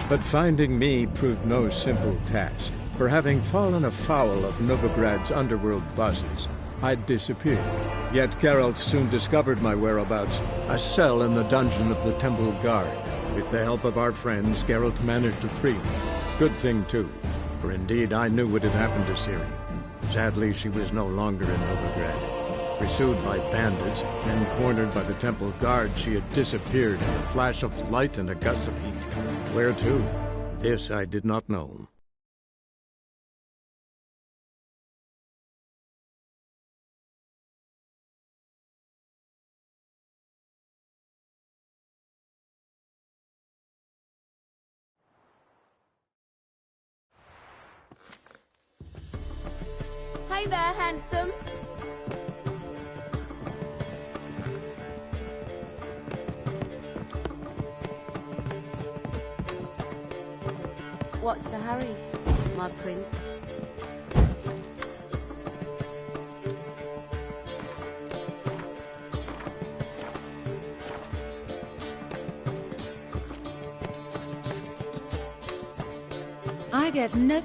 But finding me proved no simple task, for having fallen afoul of Novigrad's underworld bosses, I'd disappeared. Yet Geralt soon discovered my whereabouts, a cell in the dungeon of the Temple Guard. With the help of our friends, Geralt managed to free me. Good thing, too, for indeed I knew what had happened to Ciri. Sadly, she was no longer in Novigrad. Pursued by bandits, then cornered by the Temple Guard, she had disappeared in a flash of light and a gust of heat. Where to? This I did not know. Hey there, handsome. What's the hurry, my prince? I get no...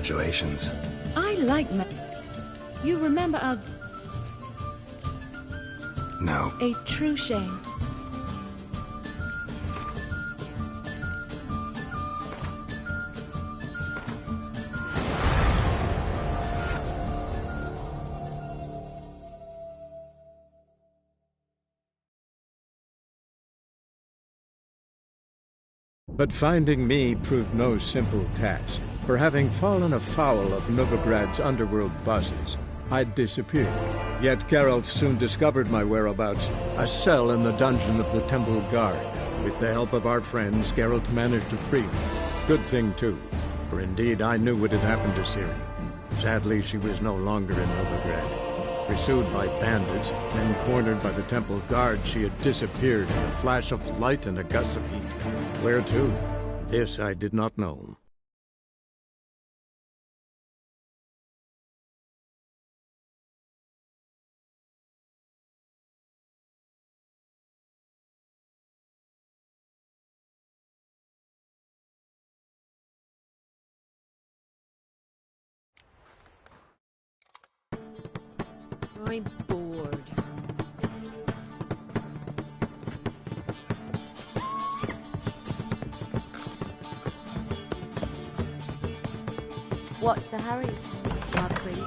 Congratulations. I like You remember No. a true shame. But finding me proved no simple task. For having fallen afoul of Novigrad's underworld bosses, I'd disappeared. Yet Geralt soon discovered my whereabouts, a cell in the dungeon of the Temple Guard. With the help of our friends, Geralt managed to free me. Good thing, too, for indeed I knew what had happened to Ciri. Sadly, she was no longer in Novigrad. Pursued by bandits, then cornered by the Temple Guard, she had disappeared in a flash of light and a gust of heat. Where to? This I did not know. I'm bored. What's the hurry, my queen?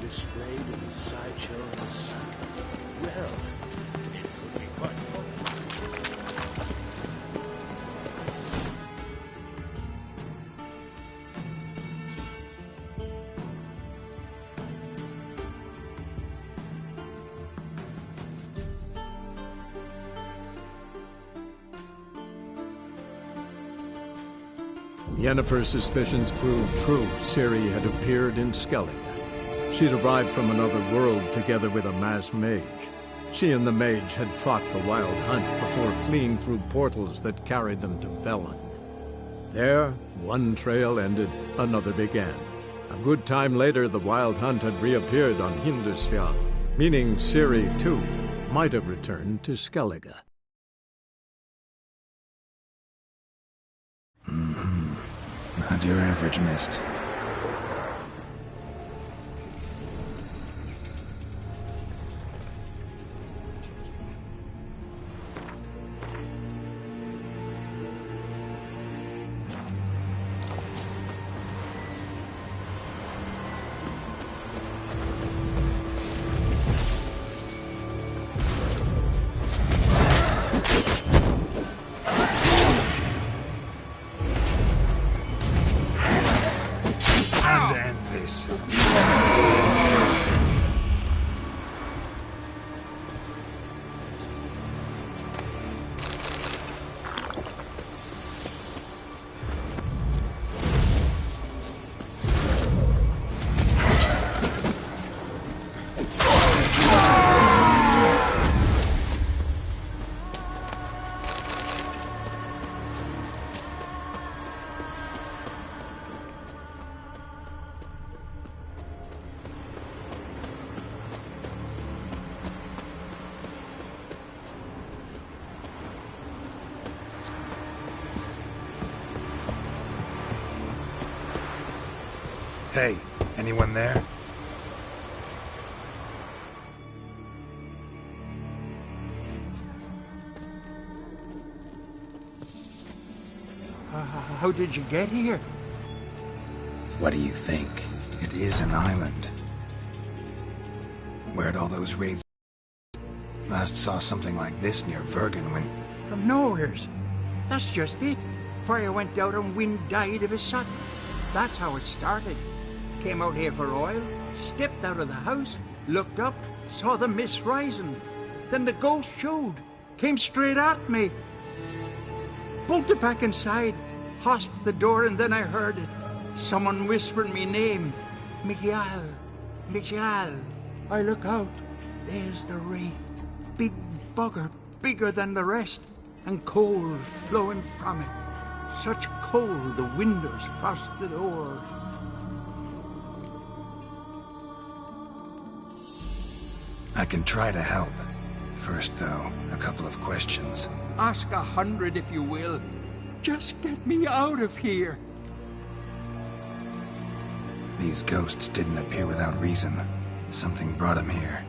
Displayed in the sideshow of the circus. Well, it could be quite fun. Yennefer's suspicions proved true. Ciri had appeared in Skellige. She'd arrived from another world together with a masked mage. She and the mage had fought the Wild Hunt before fleeing through portals that carried them to Velen. There, one trail ended, another began. A good time later, the Wild Hunt had reappeared on Hindisfjall, meaning Ciri, too, might have returned to Skellige. Not your average mist. Hey, anyone there? How did you get here? What do you think? It is an island. Where'd all those raids... Last saw something like this near Vergen when... From nowheres. That's just it. Fire went out and wind died of a sudden. That's how it started. Came out here for oil, stepped out of the house, looked up, saw the mist rising. Then the ghost showed, came straight at me. Bolted back inside, hosped the door, and then I heard it. Someone whispering me name. Miguel. Miguel. I look out. There's the wraith. Big bugger, bigger than the rest, and cold flowing from it. Such cold the windows frosted o'er. I can try to help. First, though, a couple of questions. Ask 100 if you will. Just get me out of here. These ghosts didn't appear without reason. Something brought them here.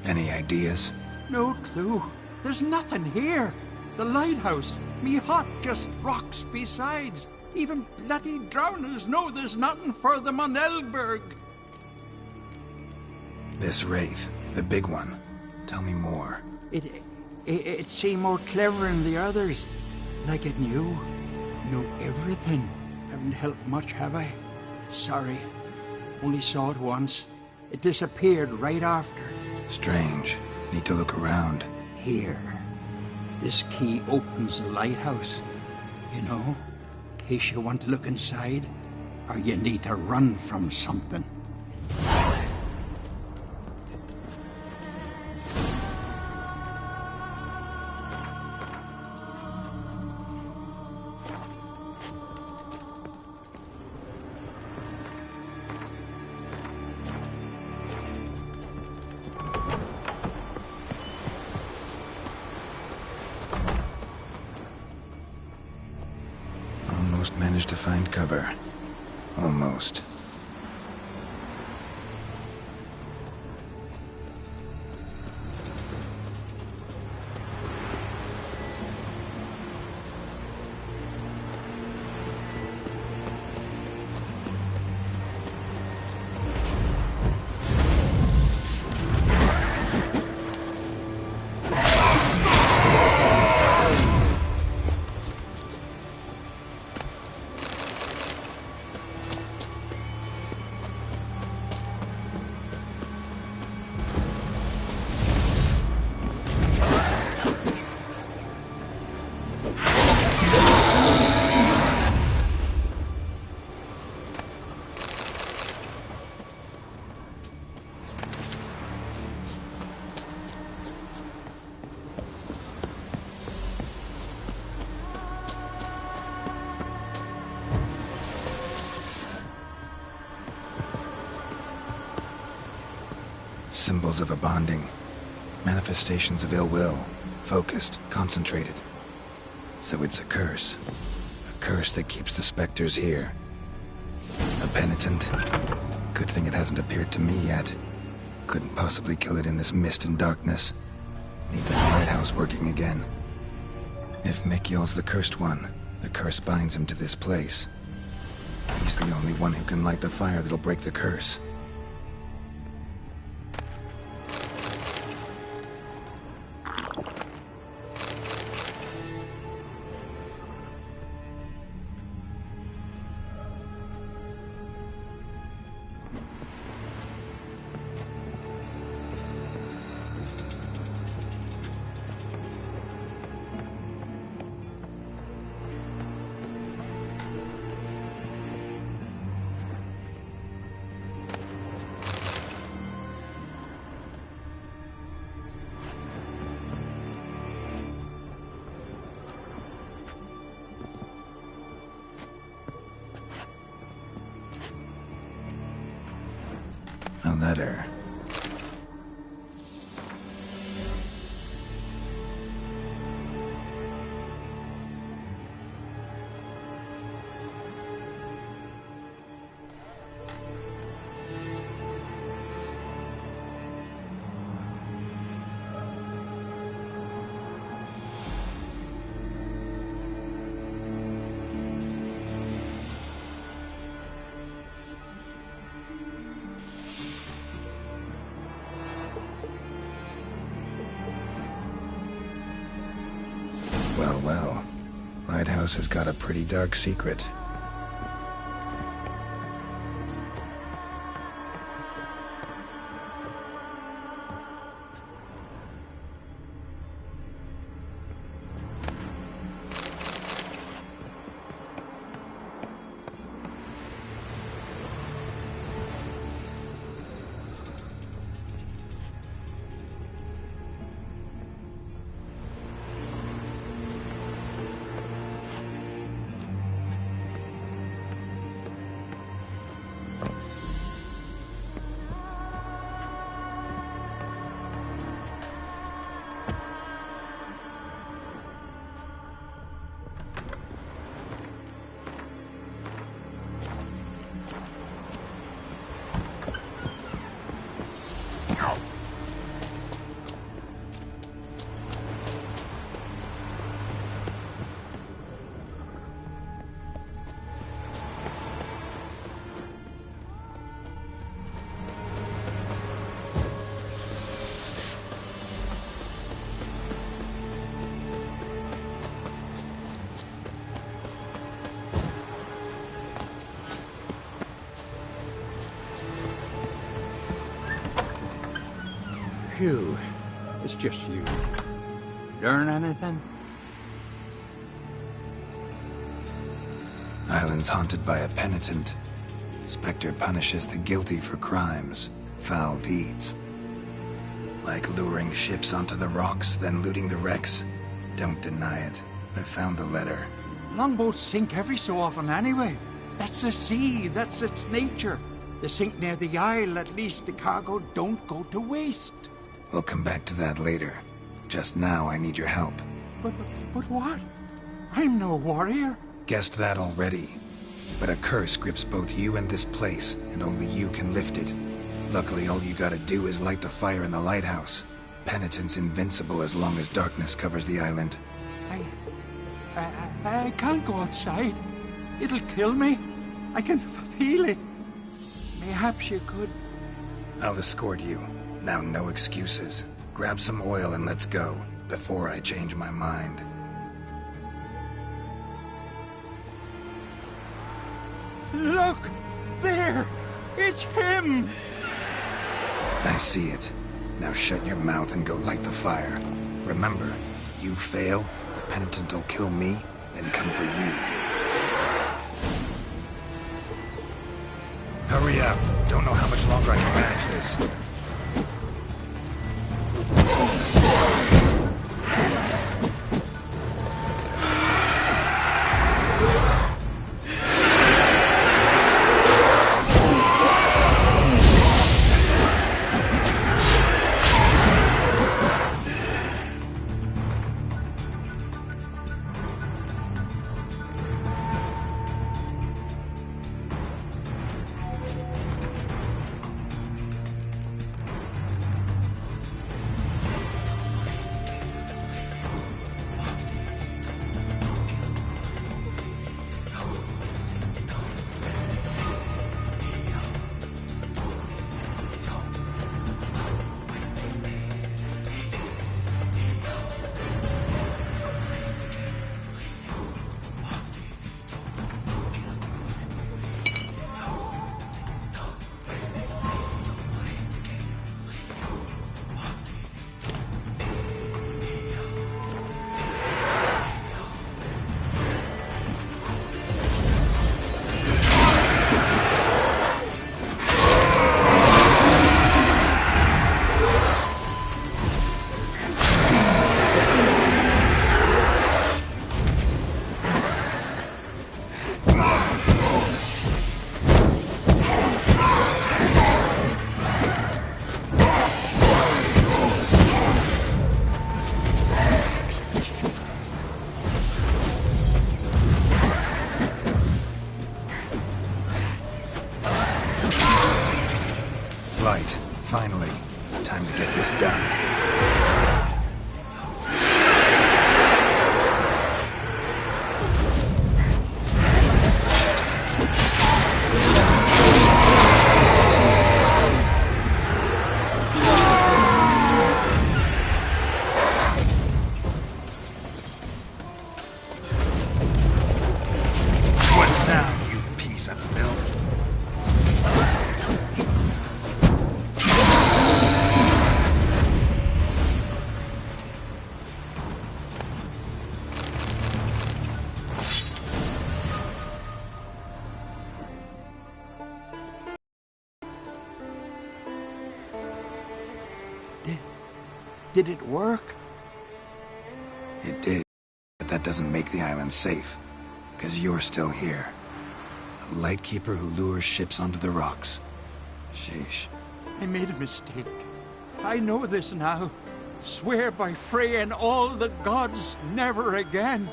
Any ideas? No clue. There's nothing here. The lighthouse, me hut just rocks besides. Even bloody drowners know there's nothing for them on Elberg. This wraith, the big one. Tell me more. It seemed more clever than the others. Like it knew everything. Haven't helped much, have I? Sorry. Only saw it once. It disappeared right after. Strange. Need to look around. Here. This key opens the lighthouse. You know, in case you want to look inside, or you need to run from something. Almost managed to find cover. Almost. Symbols of a bonding. Manifestations of ill will. Focused, concentrated. So it's a curse. A curse that keeps the specters here. A penitent. Good thing it hasn't appeared to me yet. Couldn't possibly kill it in this mist and darkness. Need that lighthouse working again. If Mikyol's the cursed one, the curse binds him to this place. He's the only one who can light the fire that'll break the curse. A letter. Well. Lighthouse has got a pretty dark secret. Phew. It's just you. Learn anything? Island's haunted by a penitent. Spectre punishes the guilty for crimes, foul deeds. Like luring ships onto the rocks, then looting the wrecks. Don't deny it. I found the letter. Longboats sink every so often anyway. That's the sea, that's its nature. They sink near the isle, at least the cargo don't go to waste. We'll come back to that later. Just now, I need your help. But what? I'm no warrior. Guessed that already. But a curse grips both you and this place, and only you can lift it. Luckily, all you gotta do is light the fire in the lighthouse. Penitent's invincible as long as darkness covers the island. I can't go outside. It'll kill me. I can feel it. Perhaps you could. I'll escort you. Now, no excuses. Grab some oil and let's go, before I change my mind. Look! There! It's him! I see it. Now shut your mouth and go light the fire. Remember, you fail, the penitent will kill me, then come for you. Hurry up. Don't know how much longer I can manage this. Light. Finally. Time to get this done. What now, you piece of filth? Did it work? It did, but that doesn't make the island safe. Because you're still here. A lightkeeper who lures ships onto the rocks. Sheesh. I made a mistake. I know this now. Swear by Freya and all the gods, never again.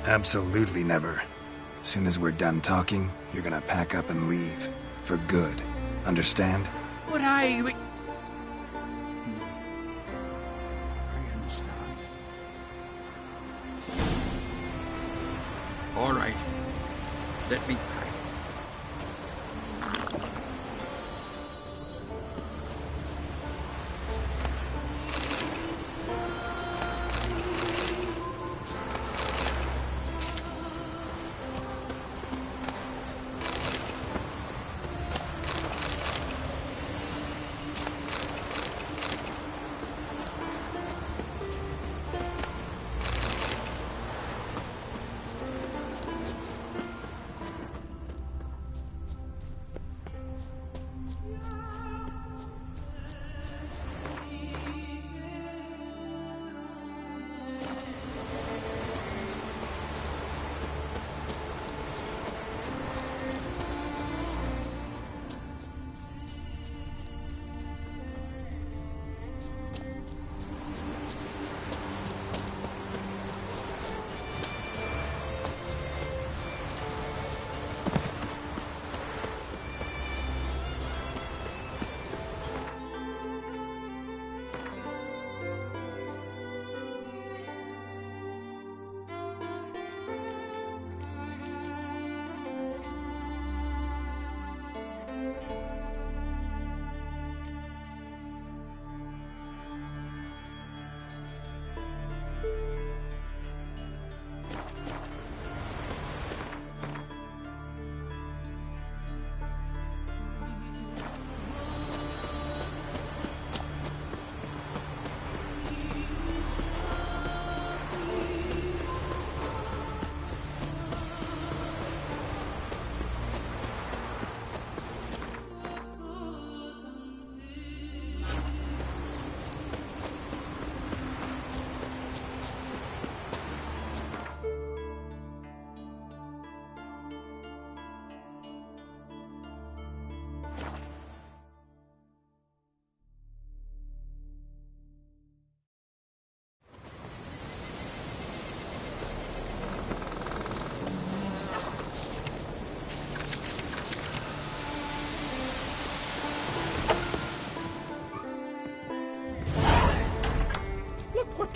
Absolutely never. Soon as we're done talking, you're gonna pack up and leave. For good. Understand? But I understand. All right. Let me pack.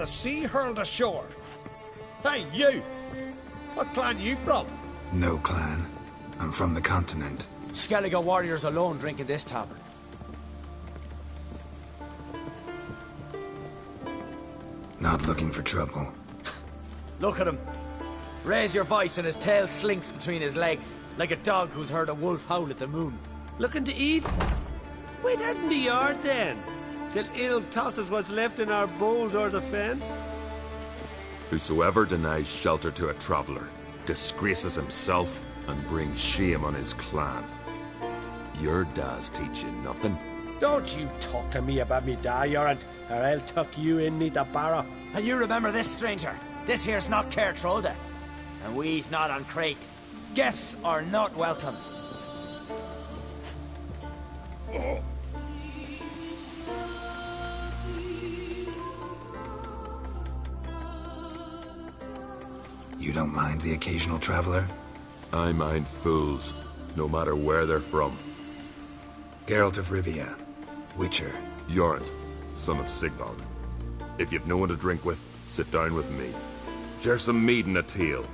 the sea hurled ashore. Hey, you! What clan you from? No clan. I'm from the continent. Skellige warriors alone drink in this tavern. Not looking for trouble. Look at him. Raise your voice and his tail slinks between his legs, like a dog who's heard a wolf howl at the moon. Looking to eat? Wait out in the yard then, till it'll toss us what's left in our bowls or the fence. Whosoever denies shelter to a traveller disgraces himself and brings shame on his clan. Your da's teach you nothing. Don't you talk to me about me da, Yoran, or I'll tuck you in me the barrow. And you remember this, stranger. This here's not Caer Trolde. And we's not on Crete. Guests are not welcome. You don't mind the occasional traveler? I mind fools, no matter where they're from. Geralt of Rivia, Witcher. Jorund, son of Sigvald. If you've no one to drink with, sit down with me. Share some mead and a teal.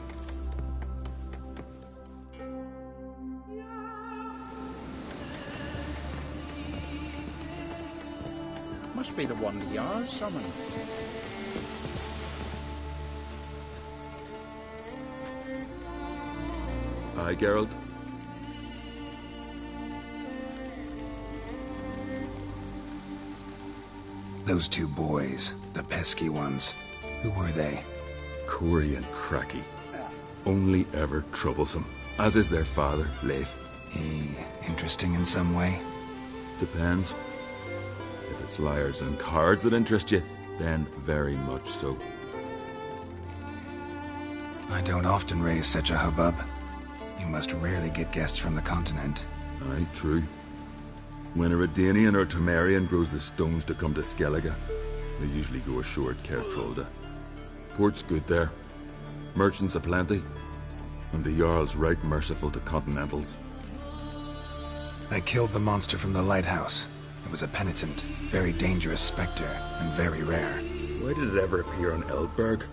Must be the one the Jarl summoned. Aye, Geralt? Those two boys, the pesky ones. Who were they? Corey and Cracky. Only ever troublesome, as is their father, Leif. He interesting in some way? Depends. If it's liars and cards that interest you, then very much so. I don't often raise such a hubbub. You must rarely get guests from the continent. Aye, true. When a Redanian or Temerian grows the stones to come to Skellige, they usually go ashore at Caer Trolde. Port's good there. Merchants aplenty. And the Jarl's right merciful to continentals. I killed the monster from the lighthouse. It was a penitent, very dangerous specter, and very rare. Why did it ever appear on Eldberg?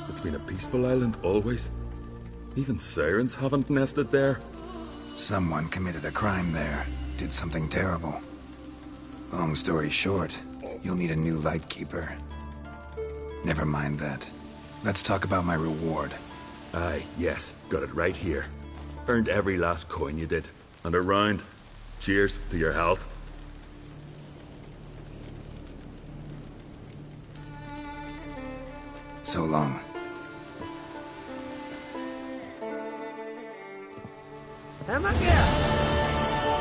It's been a peaceful island, always. Even sirens haven't nested there. Someone committed a crime there. Did something terrible. Long story short, you'll need a new lightkeeper. Never mind that. Let's talk about my reward. Aye, yes, got it right here. Earned every last coin you did. And a round. Cheers to your health. So long.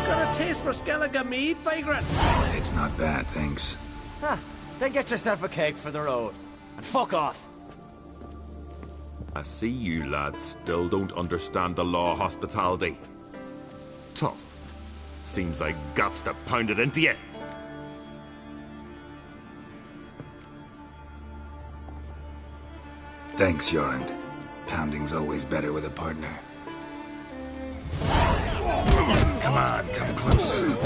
Got a taste for Skellige mead, vagrant? It's not bad, thanks. Then get yourself a cake for the road. And fuck off. I see you lads still don't understand the law of hospitality. Tough. Seems like guts to pound it into you. Thanks, Jorund. Pounding's always better with a partner. Come on, come closer.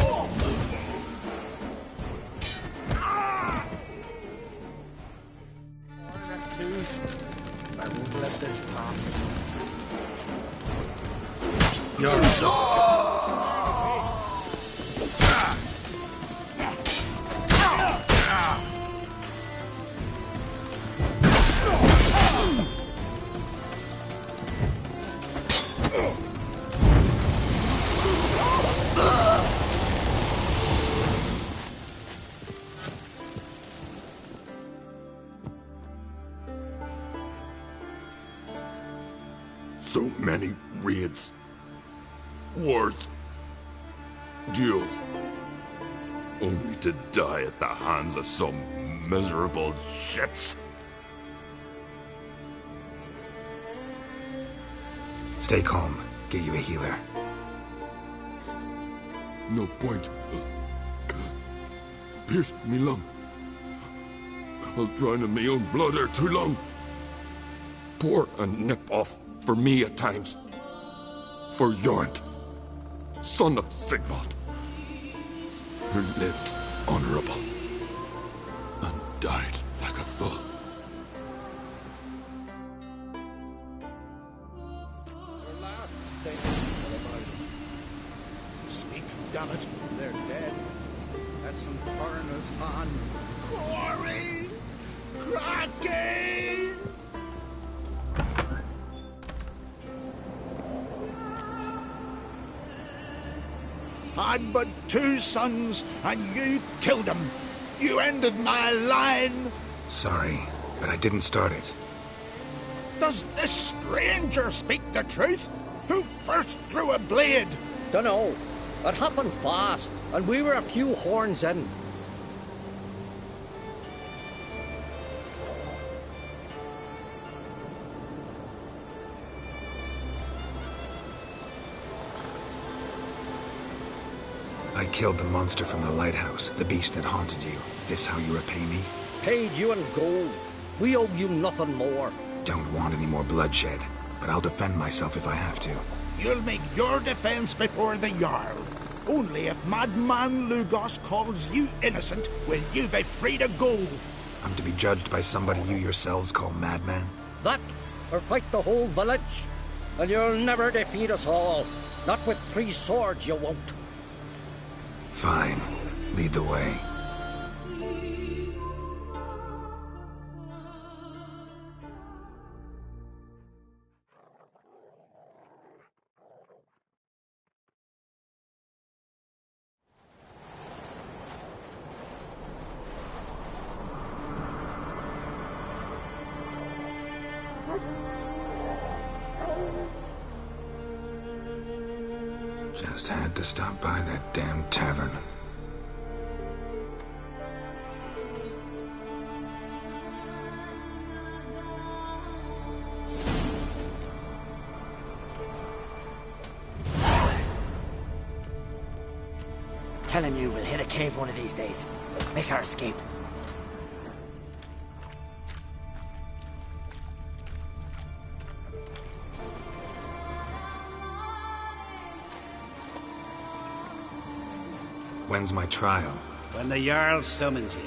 I won't let this pass. So many raids, wars, duels, only to die at the hands of some miserable shits. Stay calm. Get you a healer. No point. Pierced me lung. I'll drown in my own blood ere too long. Pour a nip off for me at times. For Jorund, son of Sigvald, who lived honorable and died like a full. Speak, damn it. They're dead. That's some foreigners, man. Quarry! Cracky! I'd but 2 sons, and you killed them. You ended my line. Sorry, but I didn't start it. Does this stranger speak the truth? Who first drew a blade? Dunno. It happened fast, and we were a few horns in. I killed the monster from the lighthouse, the beast that haunted you. This how you repay me? Paid you in gold. We owe you nothing more. Don't want any more bloodshed, but I'll defend myself if I have to. You'll make your defense before the Jarl. Only if Madman Lugos calls you innocent will you be free to go. I'm to be judged by somebody you yourselves call madman? That, or fight the whole village. And you'll never defeat us all. Not with 3 swords, you won't. Fine. Lead the way. Just had to stop by that damn tavern. Telling you we'll hit a cave one of these days. Make our escape. When's my trial? When the Jarl summons you.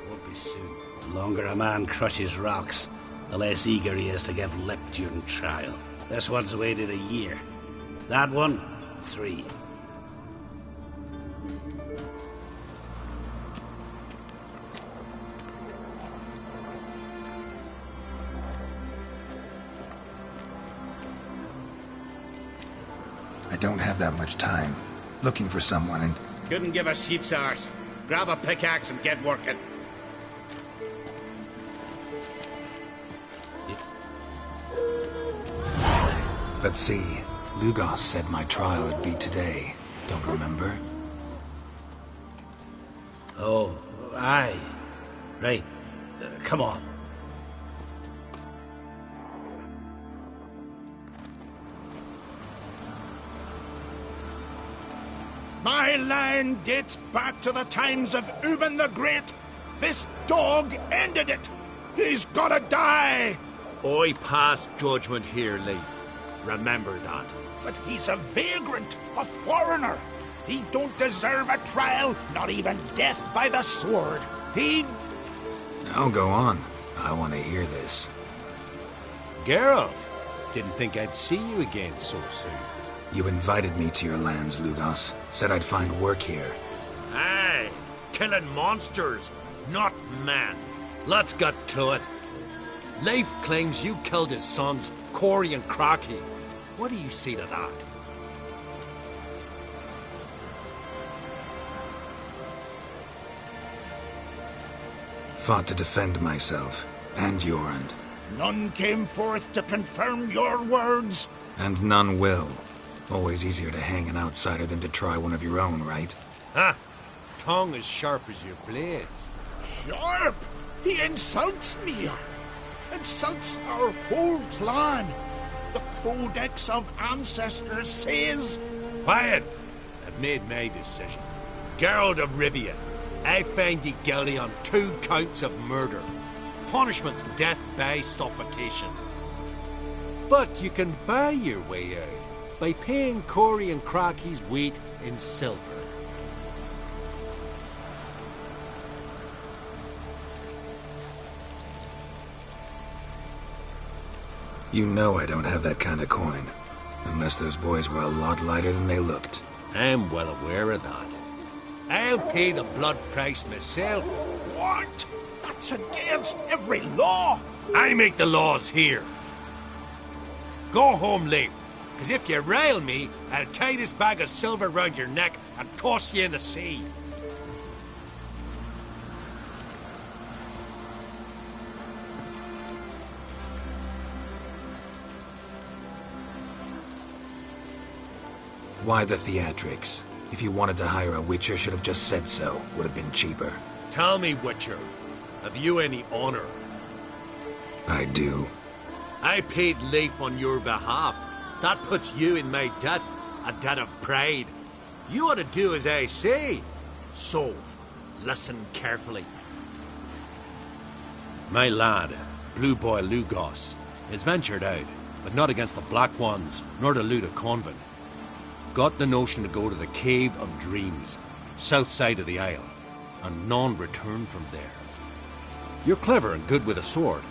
Won't be soon. The longer a man crushes rocks, the less eager he is to give lip during trial. This one's waited a year. That one, 3. I don't have that much time. Looking for someone and... Couldn't give a sheep's arse. Grab a pickaxe and get working. Let's see. Lugos said my trial would be today. Don't remember? Oh, aye. Right. Come on. My line dates back to the times of Ubin the Great. This dog ended it. He's gotta die. I pass judgment here, Leif. Remember that. But he's a vagrant, a foreigner. He don't deserve a trial, not even death by the sword. He... Now go on. I want to hear this. Geralt, didn't think I'd see you again so soon. You invited me to your lands, Lugos. Said I'd find work here. Aye, killing monsters, not men. Let's get to it. Leif claims you killed his sons, Corey and Crocky. What do you say to that? Fought to defend myself, and Jorund. None came forth to confirm your words. And none will. Always easier to hang an outsider than to try one of your own, right? Ha! Tongue as sharp as your blades. Sharp? He insults me. Insults our whole clan. The Codex of Ancestors says... Quiet! I've made my decision. Geralt of Rivia, I find you guilty on 2 counts of murder. Punishment's death by suffocation. But you can buy your way out by paying Corey and Crocky's weight in silver. You know I don't have that kind of coin. Unless those boys were a lot lighter than they looked. I'm well aware of that. I'll pay the blood price myself. What? That's against every law. I make the laws here. Go home, Leif. Because if you rile me, I'll tie this bag of silver round your neck and toss you in the sea. Why the theatrics? If you wanted to hire a Witcher, should have just said so. Would have been cheaper. Tell me, Witcher, have you any honor? I do. I paid Leif on your behalf. That puts you in my debt, a debt of pride. You ought to do as I say. So, listen carefully. My lad, Blue Boy Lugos, has ventured out, but not against the Black Ones, nor to loot a convent. Got the notion to go to the Cave of Dreams, south side of the Isle, and none return from there. You're clever and good with a sword,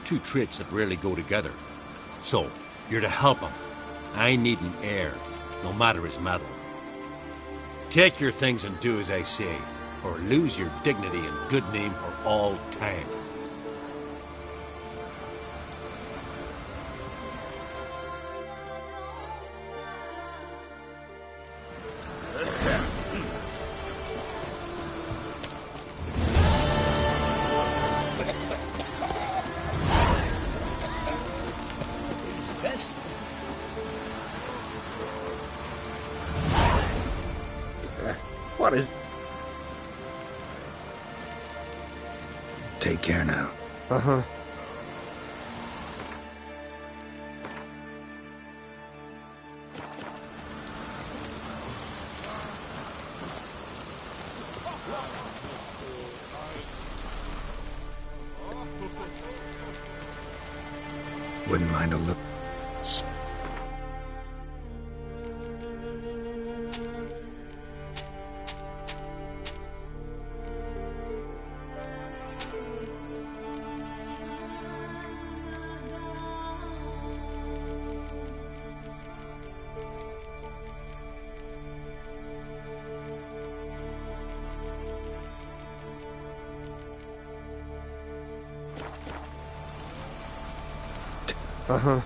two traits that rarely go together. So, you're to help him. I need an heir, no matter his mettle. Take your things and do as I say, or lose your dignity and good name for all time. What is... Take care now. Uh-huh. Wouldn't mind a look. Uh-huh.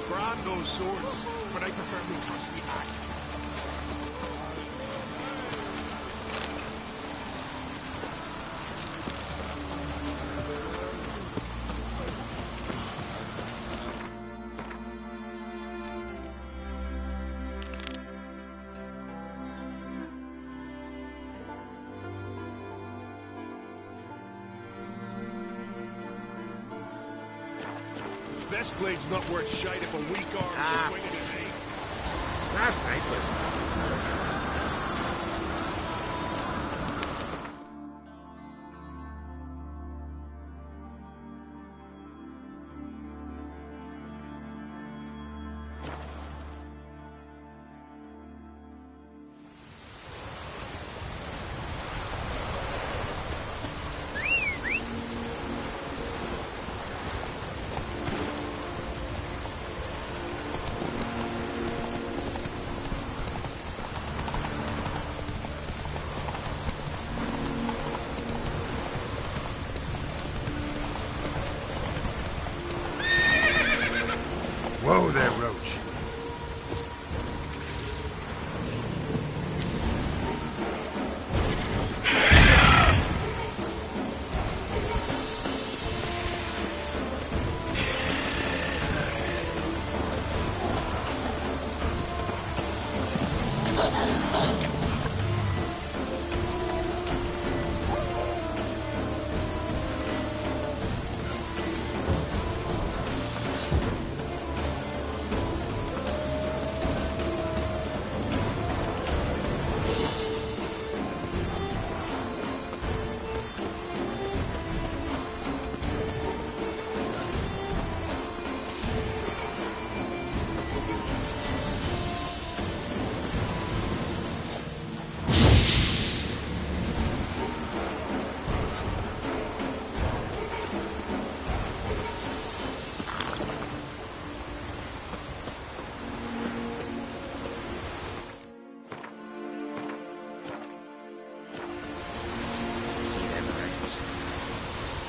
Brand those swords, but I prefer we touch the axe. Best blade's not worth shite if a weak arm swinging it, eh? Last night was... Whoa there, Roach.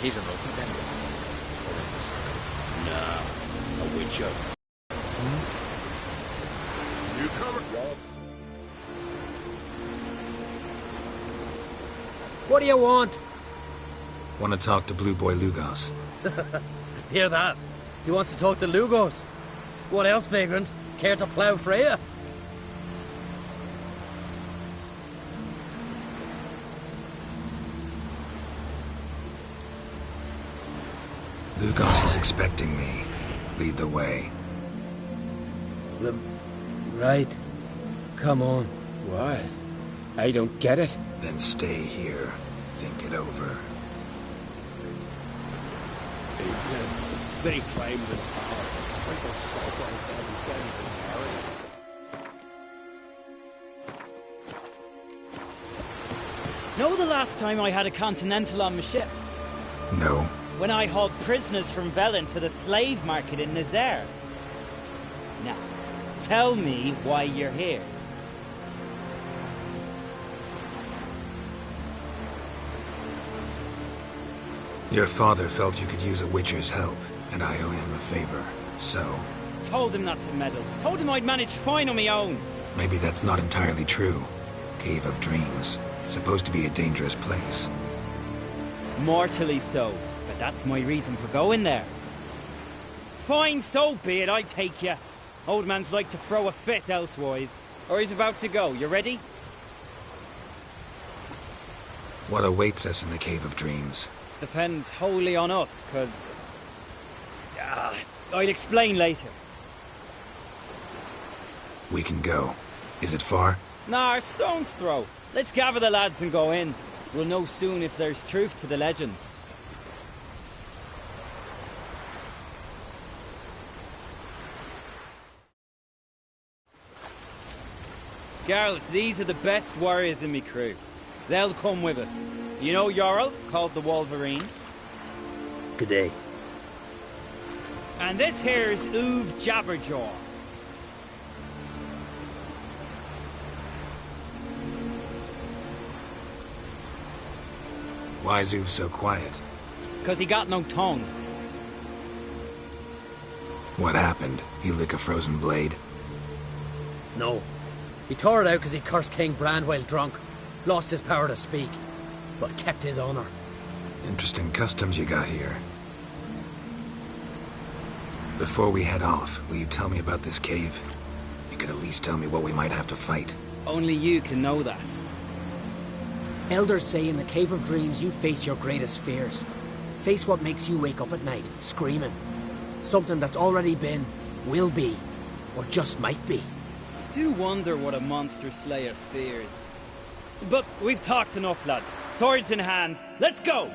He's an oath Nah, a witcher. You covered. What do you want? Want to talk to Blue Boy Lugos. Hear that? He wants to talk to Lugos. What else, vagrant? Care to plough Freya? Lugos is expecting me. Lead the way. Right. Come on. What? I don't get it. Then stay here. Think it over. They claimed the power and sprinkled salt on his head and said he was married. Know the last time I had a Continental on my ship? No. When I hauled prisoners from Velen to the slave market in Nazaire. Now, tell me why you're here. Your father felt you could use a Witcher's help, and I owe him a favor, so... Told him not to meddle. Told him I'd manage fine on my own. Maybe that's not entirely true. Cave of Dreams. Supposed to be a dangerous place. Mortally so, but that's my reason for going there. Fine, so be it, I take you. Old man's like to throw a fit elsewise. Or he's about to go, you ready? What awaits us in the Cave of Dreams? Depends wholly on us, 'cause... I'd explain later. We can go. Is it far? Nah, stone's throw. Let's gather the lads and go in. We'll know soon if there's truth to the legends. Geralt, these are the best warriors in me crew. They'll come with us. You know Jarlf, called the Wolverine? Good day. And this here's Uve Jabberjaw. Why's Uve so quiet? 'Cause he got no tongue. What happened? He lick a frozen blade? No. He tore it out because he cursed King Brand while drunk. Lost his power to speak, but kept his honor. Interesting customs you got here. Before we head off, will you tell me about this cave? You could at least tell me what we might have to fight. Only you can know that. Elders say in the Cave of Dreams you face your greatest fears. Face what makes you wake up at night, screaming. Something that's already been, will be, or just might be. I do wonder what a monster slayer fears. But we've talked enough, lads. Swords in hand, let's go!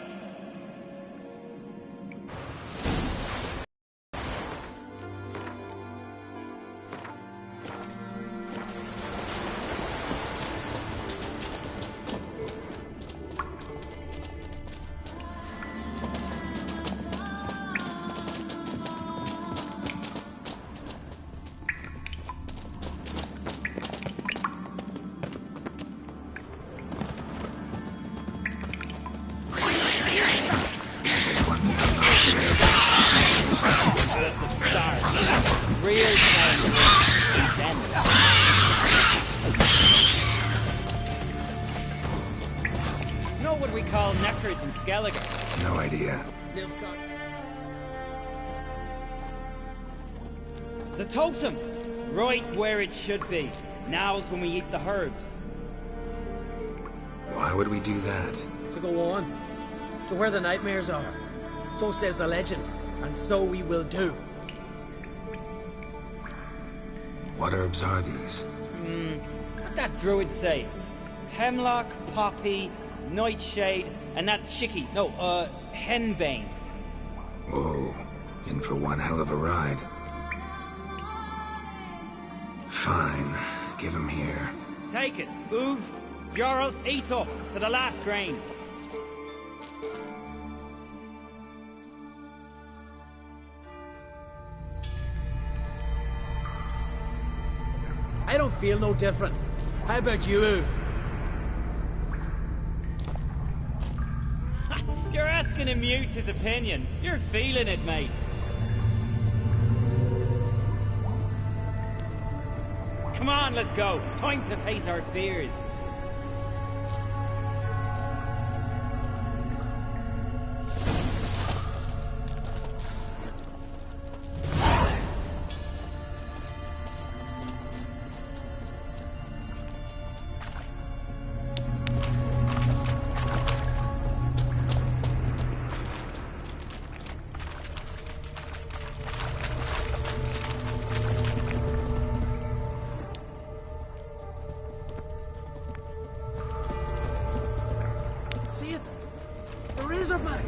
No idea. The totem! Right where it should be. Now's when we eat the herbs. Why would we do that? To go on. To where the nightmares are. So says the legend. And so we will do. What herbs are these? What'd that druid say? Hemlock, poppy, nightshade, and that henbane. Whoa, in for one hell of a ride. Fine, give him here. Take it, Uve. Jarlf, eat up, to the last grain. I don't feel no different. How about you, Uve? You're asking him mute his opinion. You're feeling it, mate. Come on, let's go. Time to face our fears. See it? The Razorback!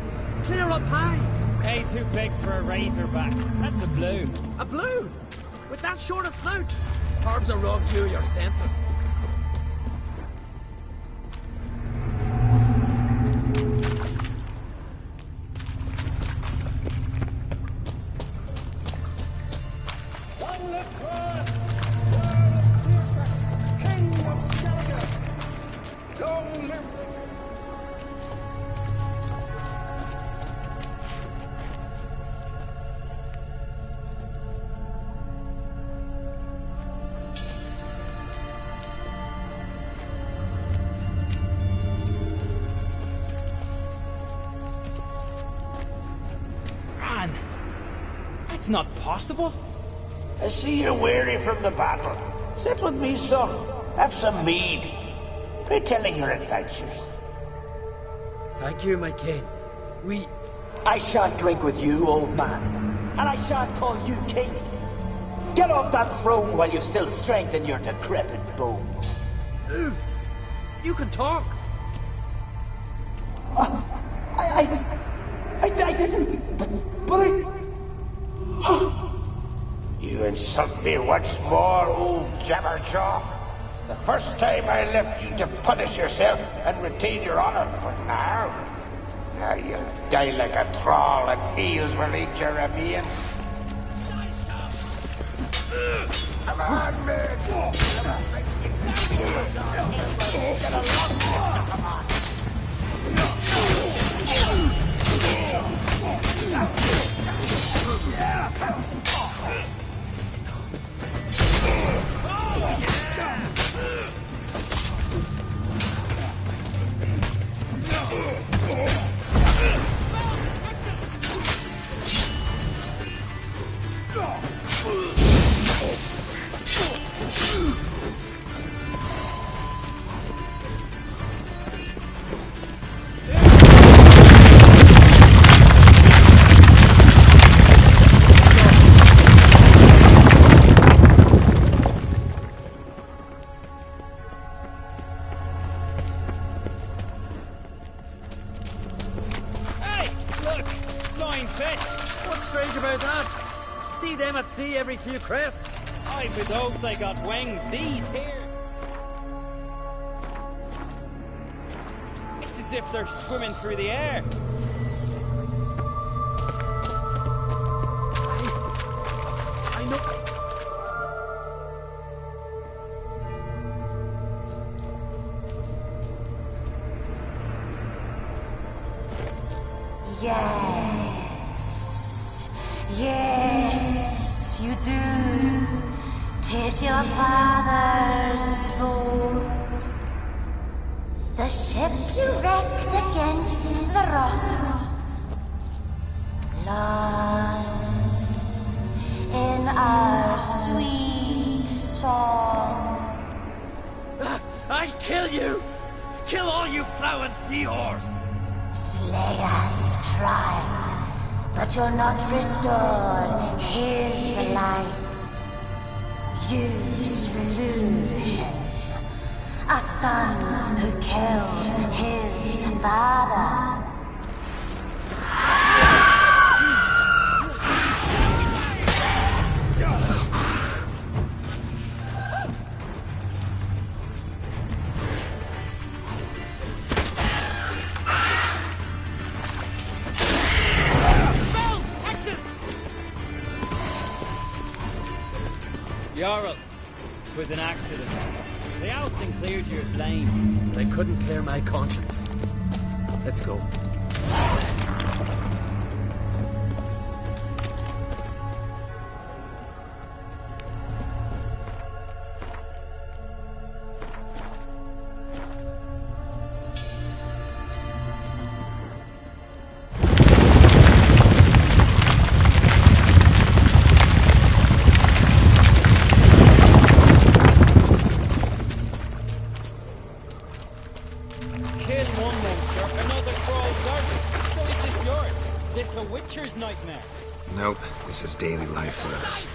Clear up high! Way too big for a Razorback. That's a balloon. A balloon? With that short a snout? Carbs are robbed you of your senses. That's not possible. I see you're weary from the battle. Sit with me, son. Have some mead. Pray tell me your adventures. Thank you, my king. I shan't drink with you, old man. And I shan't call you king. Get off that throne while you've still strength in your decrepit bones. Uv, you can talk. I didn't. But I... You insult me once more, old Jabberjaw. The first time I left you to punish yourself and retain your honor, but now you'll die like a thrall and eels will eat your remains. Come on, man! Come on! What's strange about that? See them at sea every few crests. Aye, with those they got wings. These here. It's as if they're swimming through the air. I know. Yes, you do. 'Tis your father's boat. The ship you wrecked against the rocks. Lost in our sweet song. I'll kill you! Kill all you plowing seahorse! Slay us, try, but you'll not restore his life. You slew him, a son who killed his father. Jarl, 'twas an accident. The Alfling cleared you of blame. They couldn't clear my conscience. Let's go. This is daily life for us.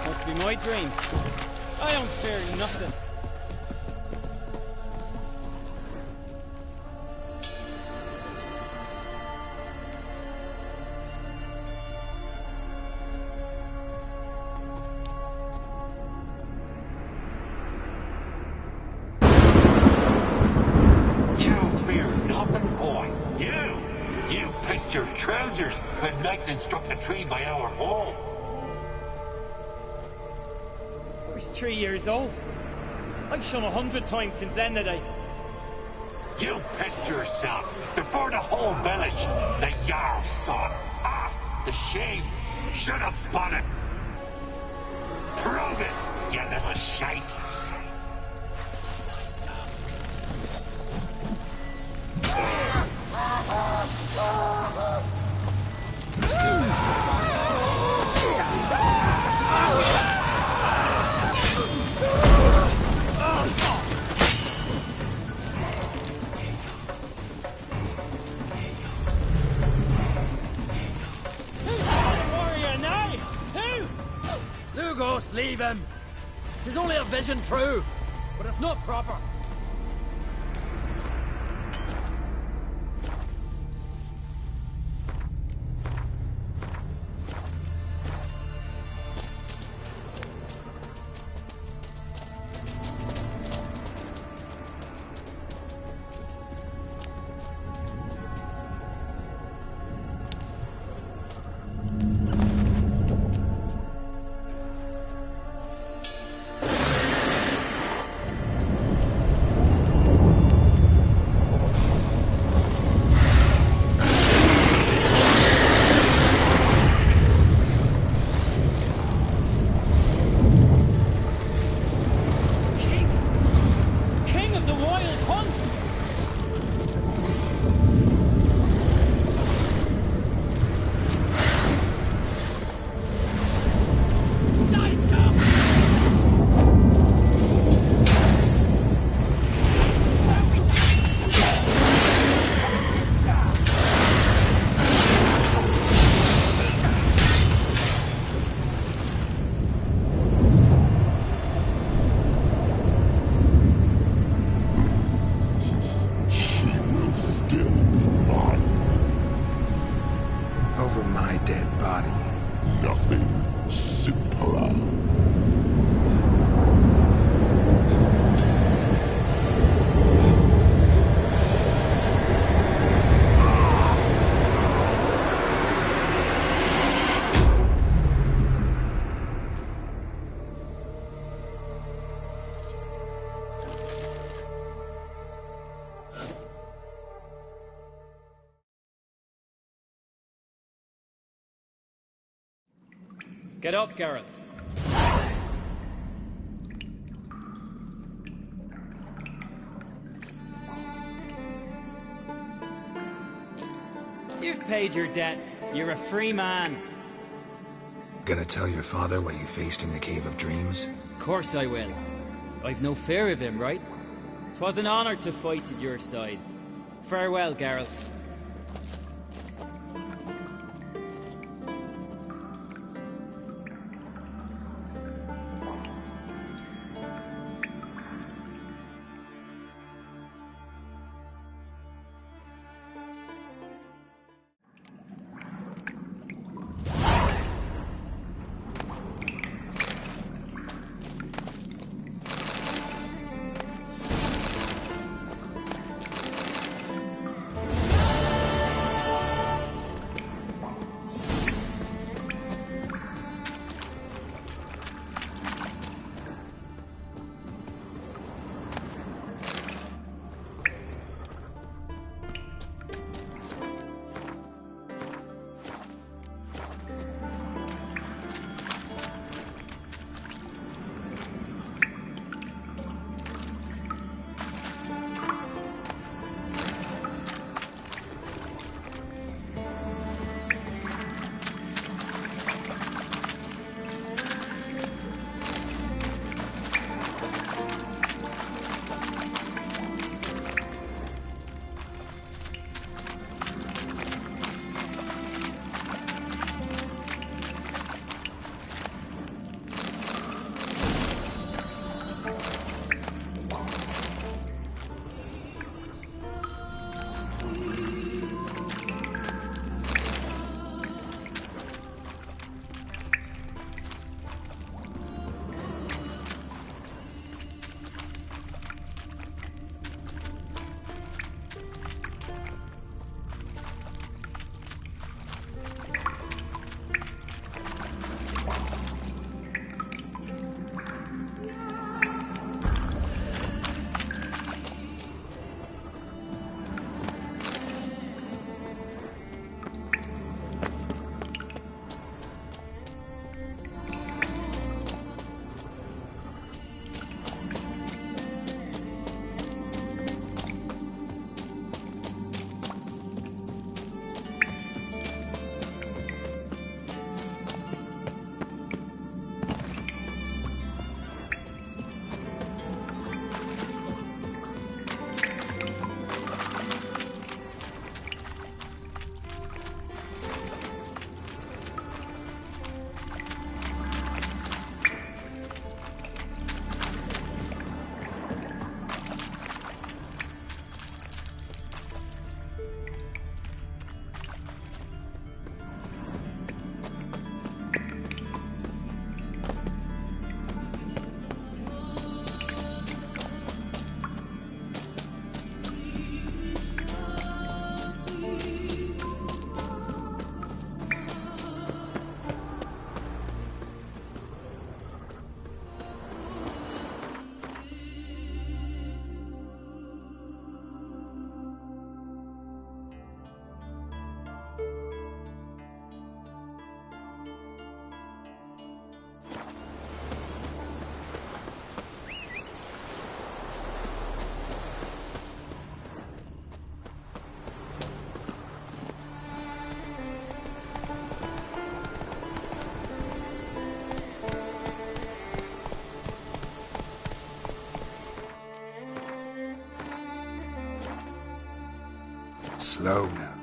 Must be my dream. I don't fear nothing. You fear nothing, boy. You pissed your trousers when lightning struck the tree by our home. I was 3 years old. I've shone 100 times since then that I... You pissed yourself before the whole village. The Jarl saw it. Ah, the shame. Should have bought it. Prove it, you little shite. Lugos, leave him! He's only a vision true, but it's not proper. Get up, Geralt. You've paid your debt. You're a free man. Gonna tell your father what you faced in the Cave of Dreams? Of course I will. I've no fear of him, right? 'Twas an honor to fight at your side. Farewell, Geralt. Slow now.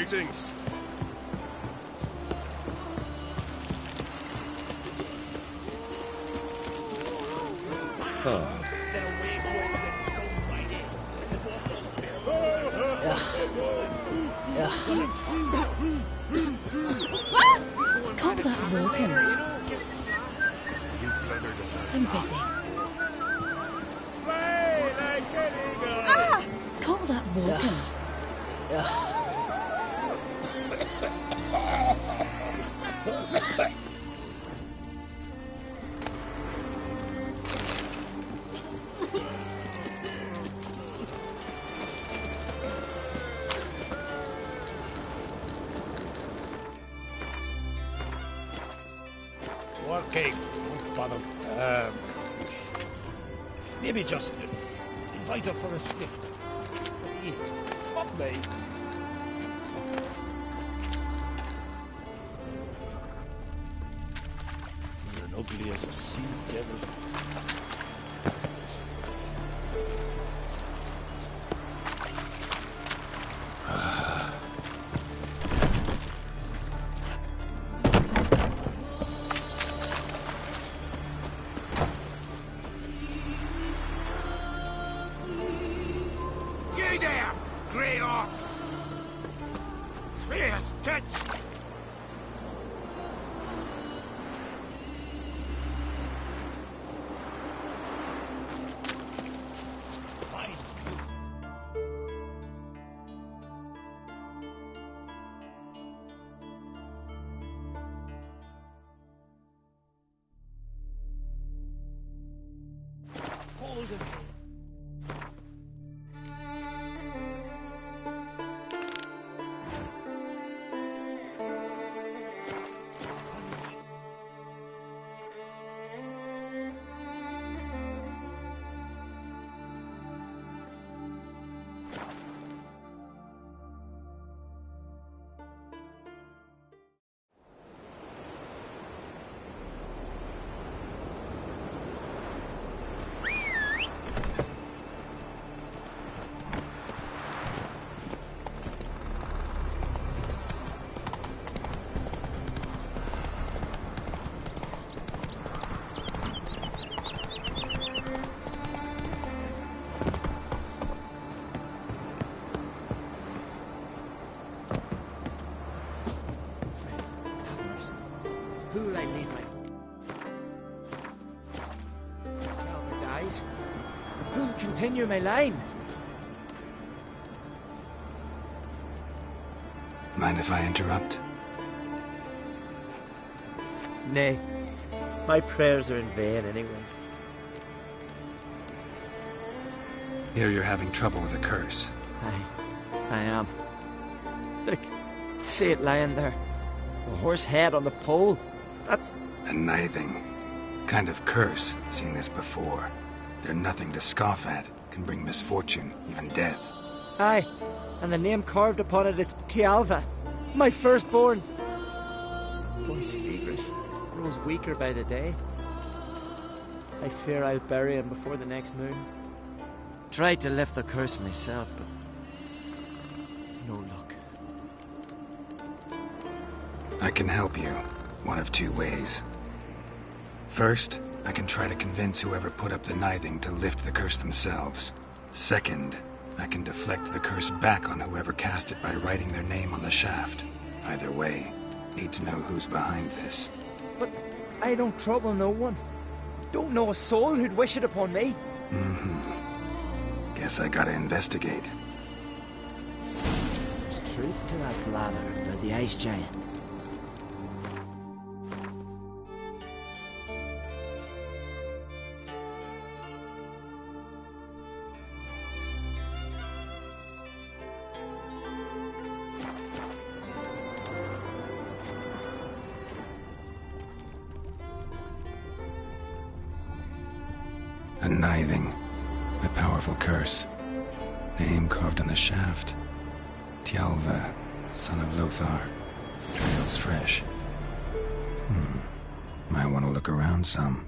Greetings. Call that walking. I'm busy. Call that walking. Working. Don't bother. Maybe just invite her for a sniff. What me? You're ugly as a sea devil. You there, grey ox! Freya's tits! Hold him. Who will I leave my... Albert dies. Who'll continue my line? Mind if I interrupt? Nay. My prayers are in vain anyways. Here you're having trouble with a curse. I am. Look, see it lying there. A horse head on the pole. That's... A nithing. Kind of curse. Seen this before. They're nothing to scoff at. Can bring misfortune, even death. Aye, and the name carved upon it is Tialva, my firstborn. Boy's feverish, grows weaker by the day. I fear I'll bury him before the next moon. Tried to lift the curse myself, but no luck. I can help you. One of two ways. First, I can try to convince whoever put up the nithing to lift the curse themselves. Second, I can deflect the curse back on whoever cast it by writing their name on the shaft. Either way, need to know who's behind this. But I don't trouble no one. Don't know a soul who'd wish it upon me. Guess I gotta investigate. There's truth to that blather about the ice giant. A nithing. A powerful curse. Name carved on the shaft. Tialva, son of Lothar. Trails fresh. Might want to look around some.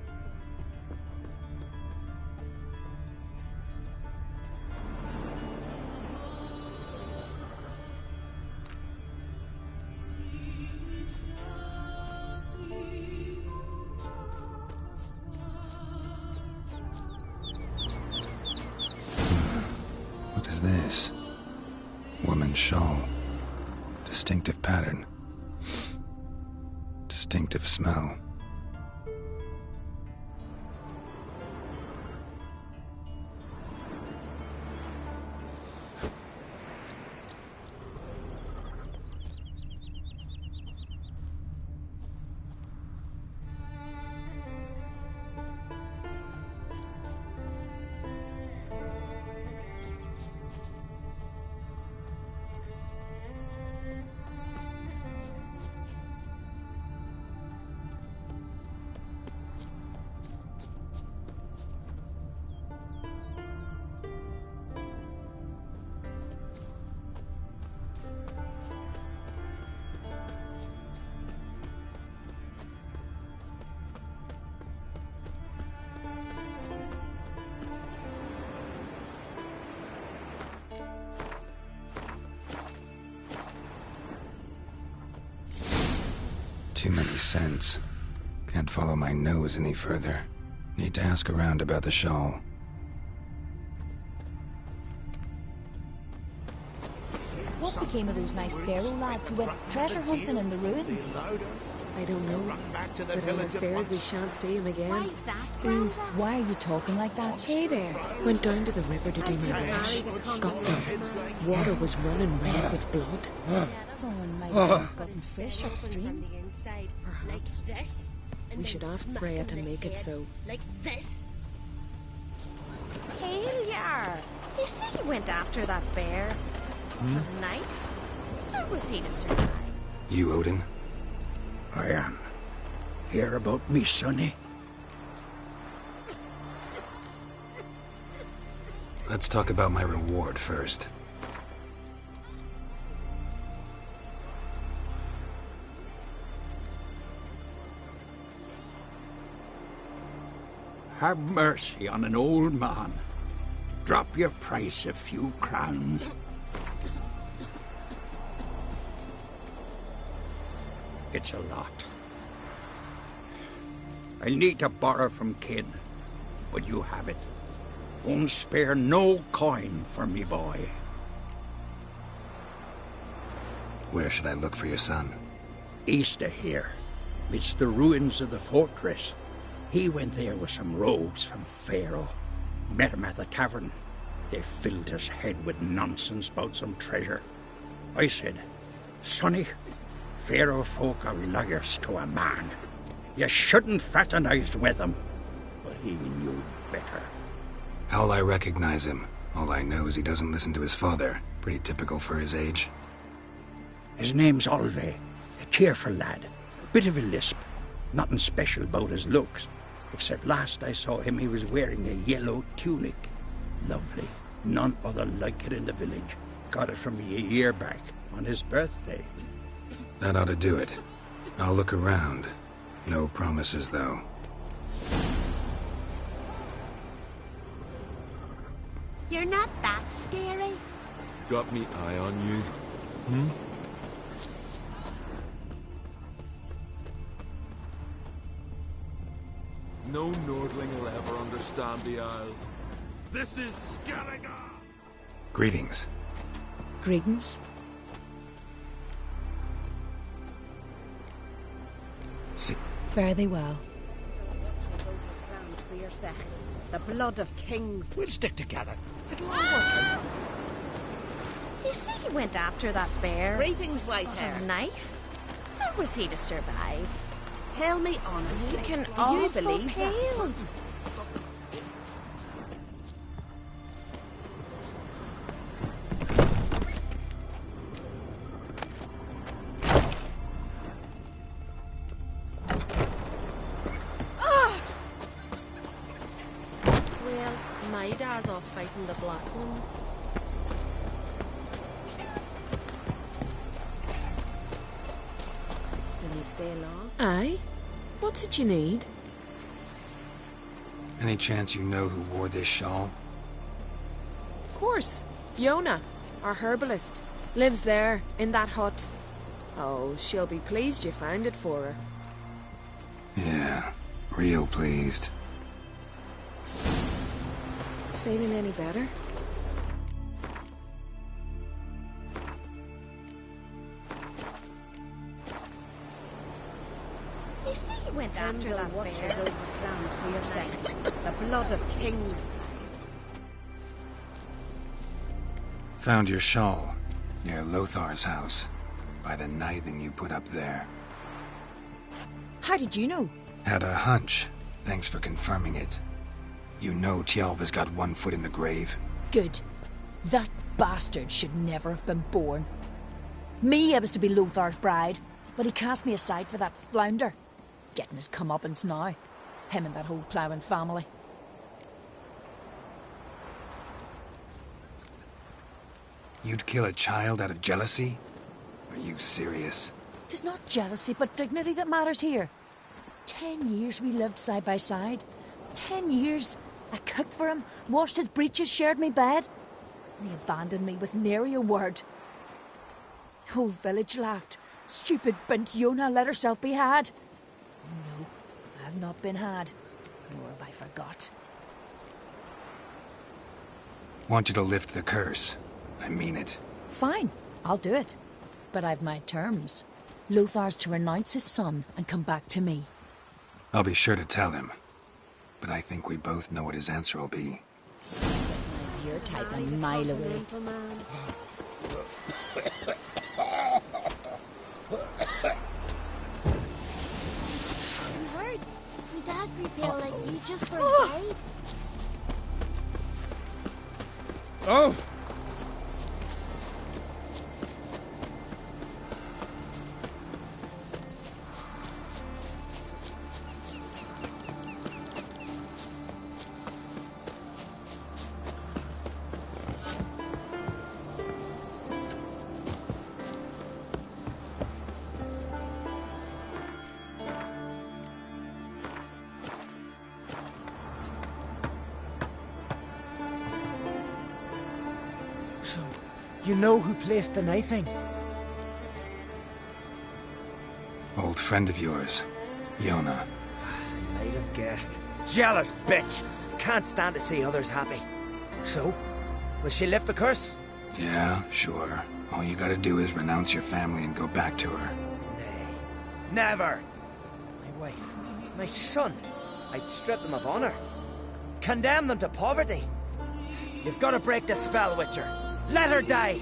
shawl. Distinctive pattern. Distinctive smell. Too many scents. Can't follow my nose any further. Need to ask around about the shawl. What became of those nice Pharaoh lads who went treasure hunting in the ruins? I don't know, but I'm afraid we shan't see him again. Eve, why are you talking like that? Hey there. Went down to the river to do my wash. Got there. Water was running red with blood. Someone might have gotten fish upstream. Perhaps. We should ask Freya to make it so. Like this. Hail yar! You say he went after that bear with a knife? How was he to survive? You, Odin? I am. Hear about me, sonny? Let's talk about my reward first. Have mercy on an old man. Drop your price a few crowns. It's a lot. I need to borrow from Kid, but you have it. Won't spare no coin for me boy. Where should I look for your son? East of here, midst the ruins of the fortress. He went there with some rogues from Pharaoh. Met him at the tavern. They filled his head with nonsense about some treasure. I said, Sonny, Pharaoh folk are liars to a man. You shouldn't fraternize with them. But he knew better. How'll I recognize him? All I know is he doesn't listen to his father. Pretty typical for his age. His name's Olve. A cheerful lad. A bit of a lisp. Nothing special about his looks. Except last I saw him, he was wearing a yellow tunic. Lovely. None other like it in the village. Got it from me a year back, on his birthday. That ought to do it. I'll look around. No promises, though. You're not that scary. Got me eye on you? No Nordling will ever understand the Isles. This is Skellige! Greetings. Greetings. Fare thee well. The blood of kings. We'll stick together. It'll all work out. You say he went after that bear? Greetings, white with hair. a knife? How was he to survive? Tell me honestly. You can do all you believe that? that. Well, my dad's off fighting the black ones. Will you stay long? Aye. What's it you need? Any chance you know who wore this shawl? Of course. Yona, our herbalist, lives there, in that hut. Oh, she'll be pleased you found it for her. Yeah, real pleased. Feeling any better? went after that watches bear. over ground for your sake. The blood of kings. Found your shawl near Lothar's house by the knithing you put up there. How did you know? Had a hunch. Thanks for confirming it. You know Tialva's got one foot in the grave. Good. That bastard should never have been born. Me, I was to be Lothar's bride, but he cast me aside for that flounder. Getting his comeuppance now. Him and that whole ploughing family. You'd kill a child out of jealousy? Are you serious? Tis not jealousy, but dignity that matters here. 10 years we lived side by side. 10 years. I cooked for him, washed his breeches, shared me bed. And he abandoned me with nary a word. The whole village laughed. Stupid bint Yona let herself be had. No, I have not been had. Nor have I forgot. Want you to lift the curse. I mean it. Fine, I'll do it. But I've my terms. Lothar's to renounce his son and come back to me. I'll be sure to tell him. But I think we both know what his answer will be. Recognize your type a mile away. You hurt? My dad prepare like you just for a day? Oh! So, you know who placed the knifing? Old friend of yours, Yona. I'd have guessed. Jealous bitch! Can't stand to see others happy. So, will she lift the curse? Yeah, sure. All you gotta do is renounce your family and go back to her. Nay. Never! My wife, my son. I'd strip them of honor. Condemn them to poverty. You've got to break the spell, Witcher. Let her die!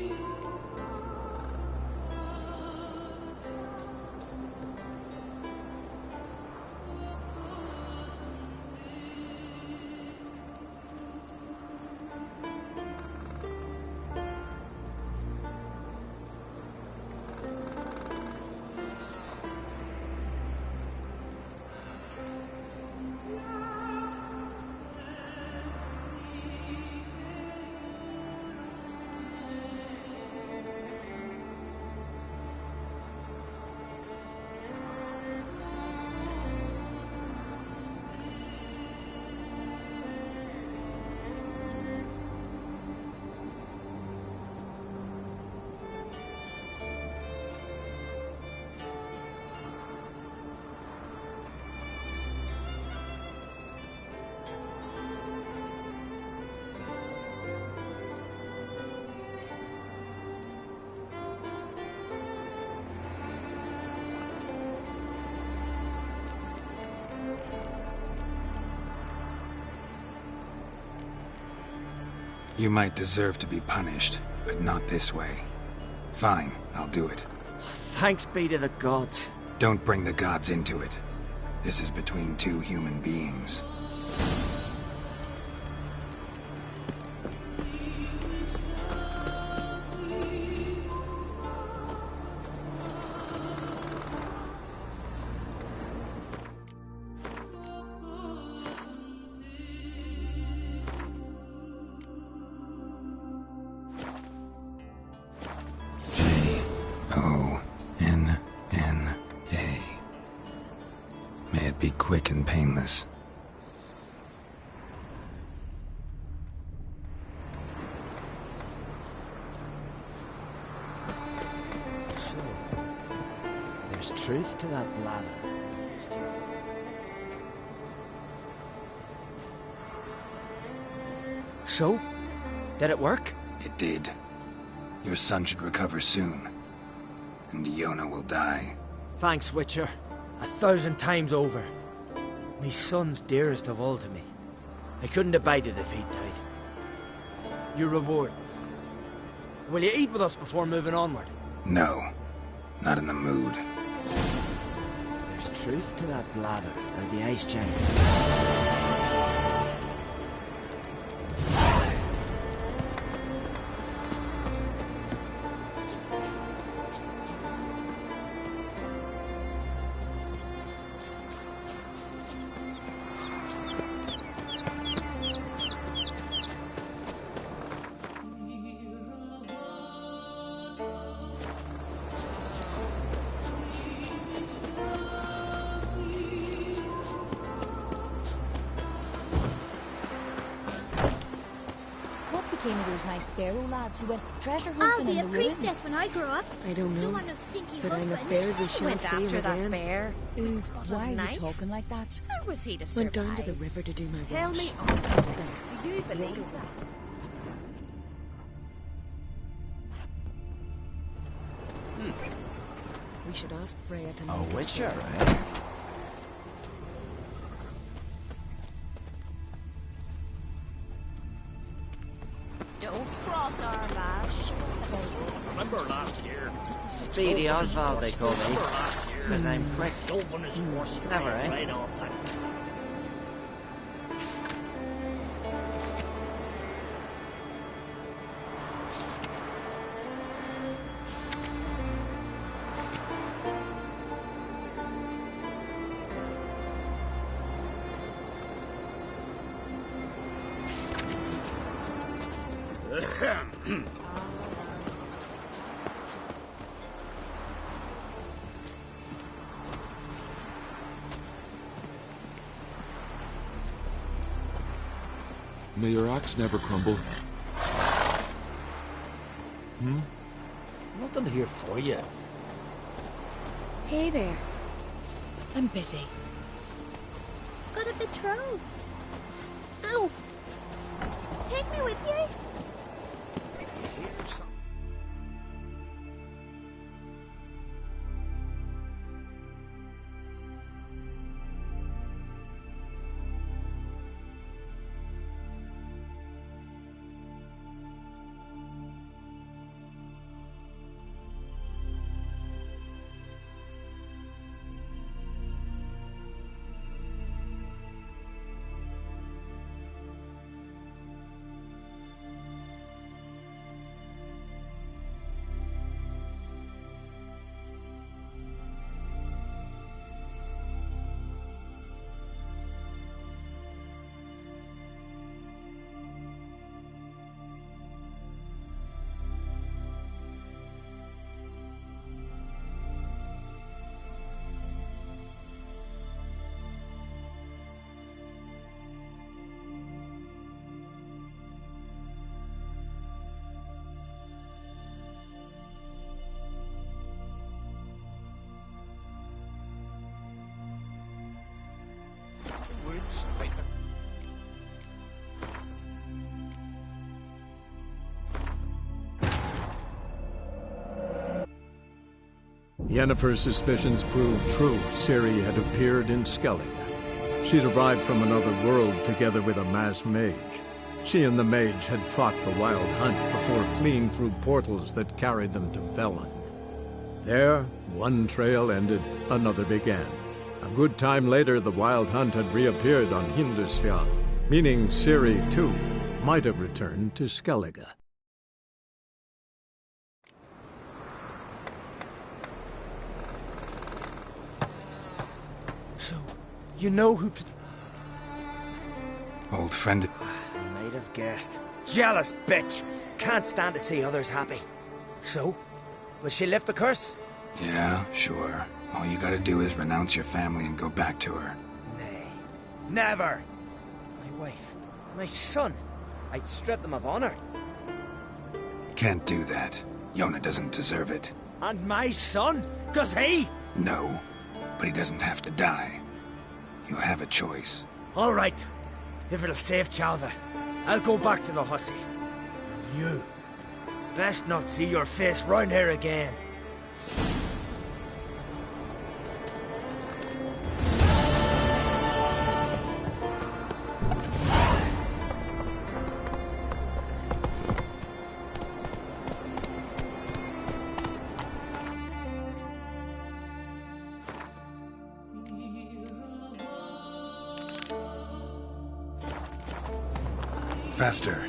You might deserve to be punished, but not this way. Fine, I'll do it. Thanks be to the gods. Don't bring the gods into it. This is between two human beings. J-O-N-N-A. May it be quick and painless. So, there's truth to that blather. So, did it work? It did. Your son should recover soon. And Yona will die. Thanks, Witcher. 1,000 times over. My son's dearest of all to me. I couldn't abide it if he died. Your reward. Will you eat with us before moving onward? No. Not in the mood. There's truth to that blather by the Ice Giant. Became of those nice Barrow lads who went treasure I'll hunting be in a the priestess ruins. when I grow up. I don't know. Don't want no stinky But I'm husband. afraid we shan't Went see him after that again. bear. Ooh, why are you knife? talking like that? How was he to survive? Went down to the river to do my Tell wash. me honestly, do you believe that? We should ask Freya to A make us witcher, a- eh? Don't cross our lads. Remember last year? Speedy Oswald, they call me. Remember last year? Because I'm quick. Dove on his horse. Never, eh? Right off that. May your axe never crumble. Nothing here for you. Hey there. I'm busy. Got a betrothed. Ow! Take me with you. Woods, like the... Yennefer's suspicions proved true. Ciri had appeared in Skellige. She'd arrived from another world together with a masked mage. She and the mage had fought the Wild Hunt before fleeing through portals that carried them to Velen. There, one trail ended, another began. A good time later, the Wild Hunt had reappeared on Hindisfjall, meaning Ciri, too, might have returned to Skellige. So, you know who... Old friend. I might have guessed. Jealous bitch! Can't stand to see others happy. So, will she lift the curse? Yeah, sure. All you gotta do is renounce your family and go back to her. Nay. Never! My wife. My son. I'd strip them of honor. Can't do that. Yona doesn't deserve it. And my son? Does he? No, but he doesn't have to die. You have a choice. All right. If it'll save Chalva, I'll go back to the hussy. And you, best not see your face round here again. Faster.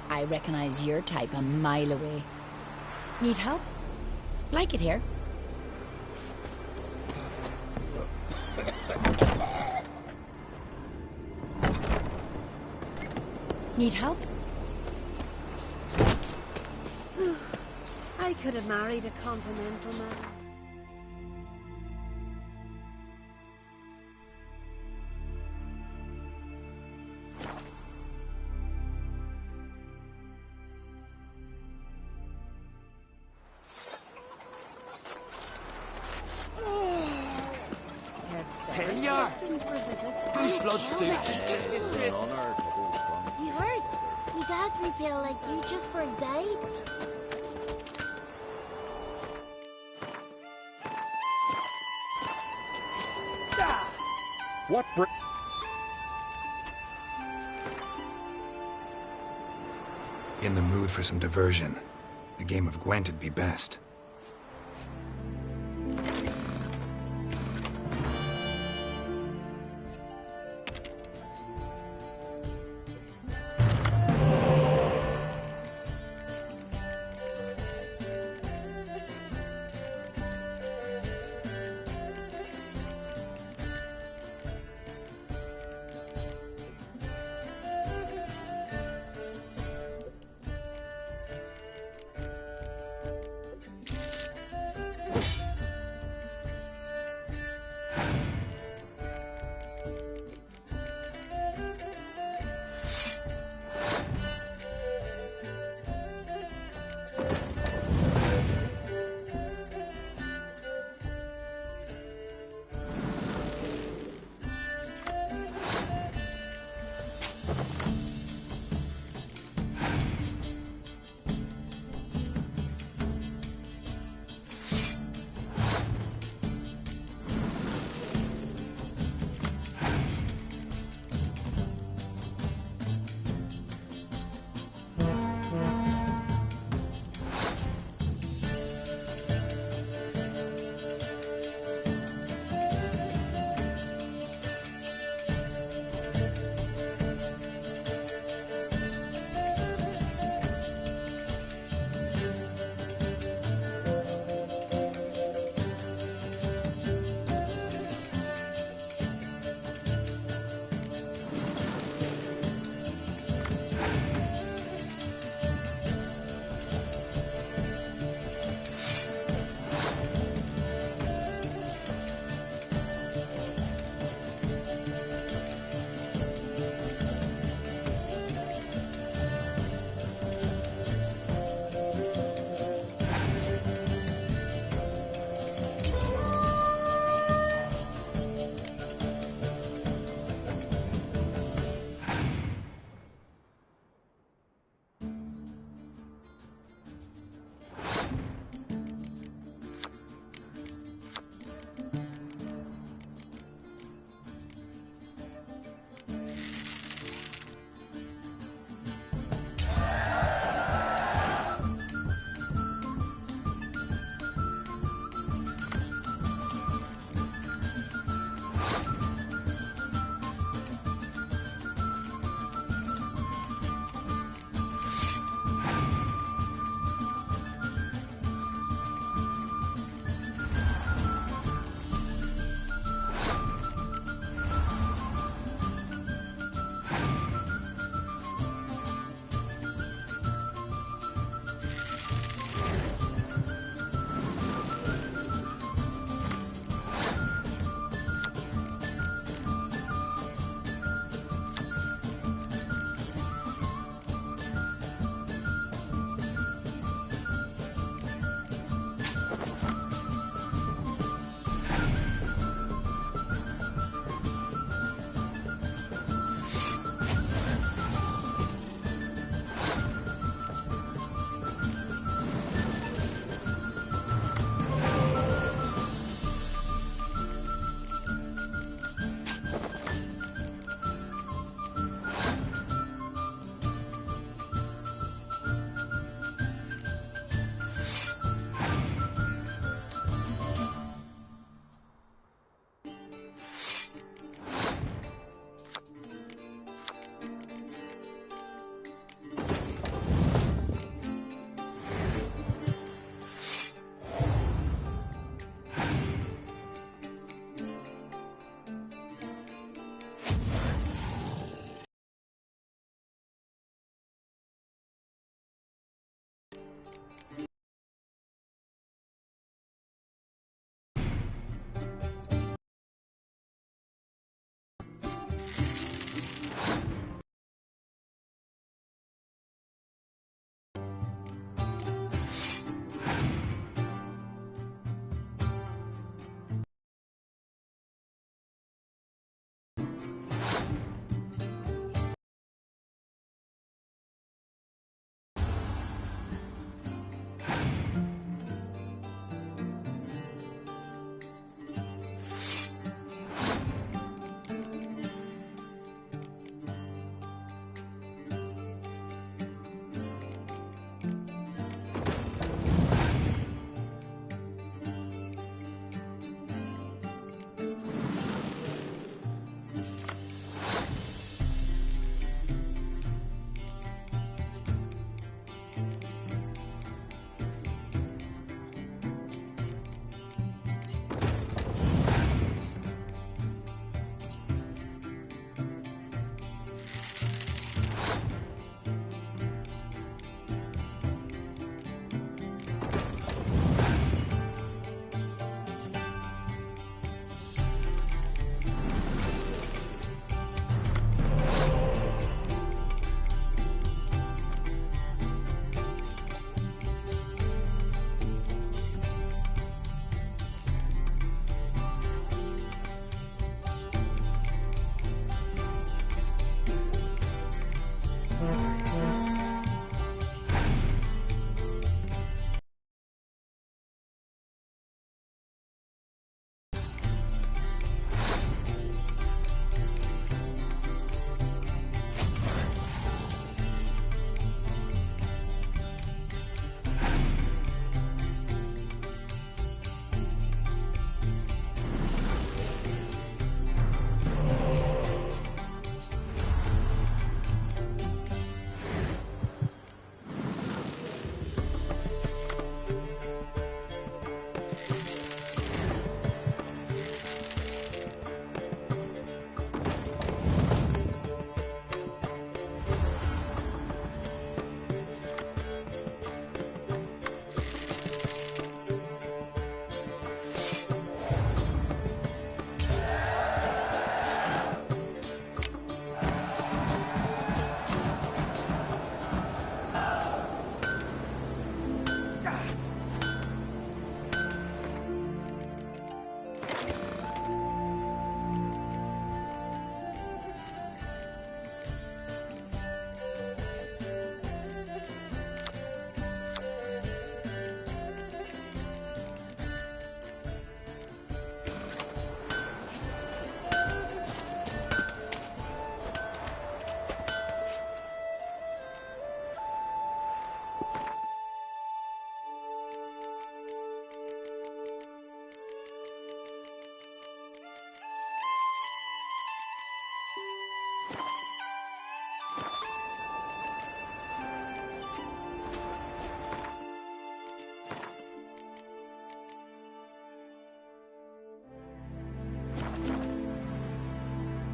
I recognize your type a mile away. Need help? Like it here? Need help? I could have married a continental man. Here you are. Whose bloodsuit? You hurt. Me dad repel like you just for died. What In the mood for some diversion. A game of Gwent'd be best.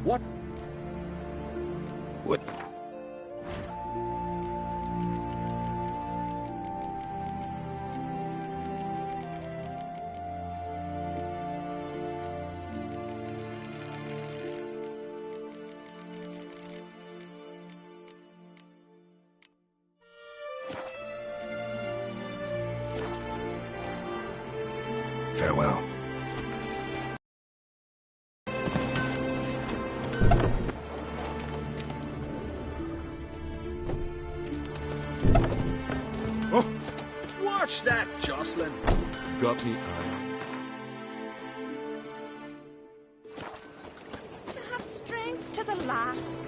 What? What? Farewell. Oh, watch that, Jocelyn. Got me eye. To have strength to the last.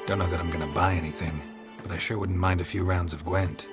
Don't know that I'm gonna buy anything, but I sure wouldn't mind a few rounds of Gwent.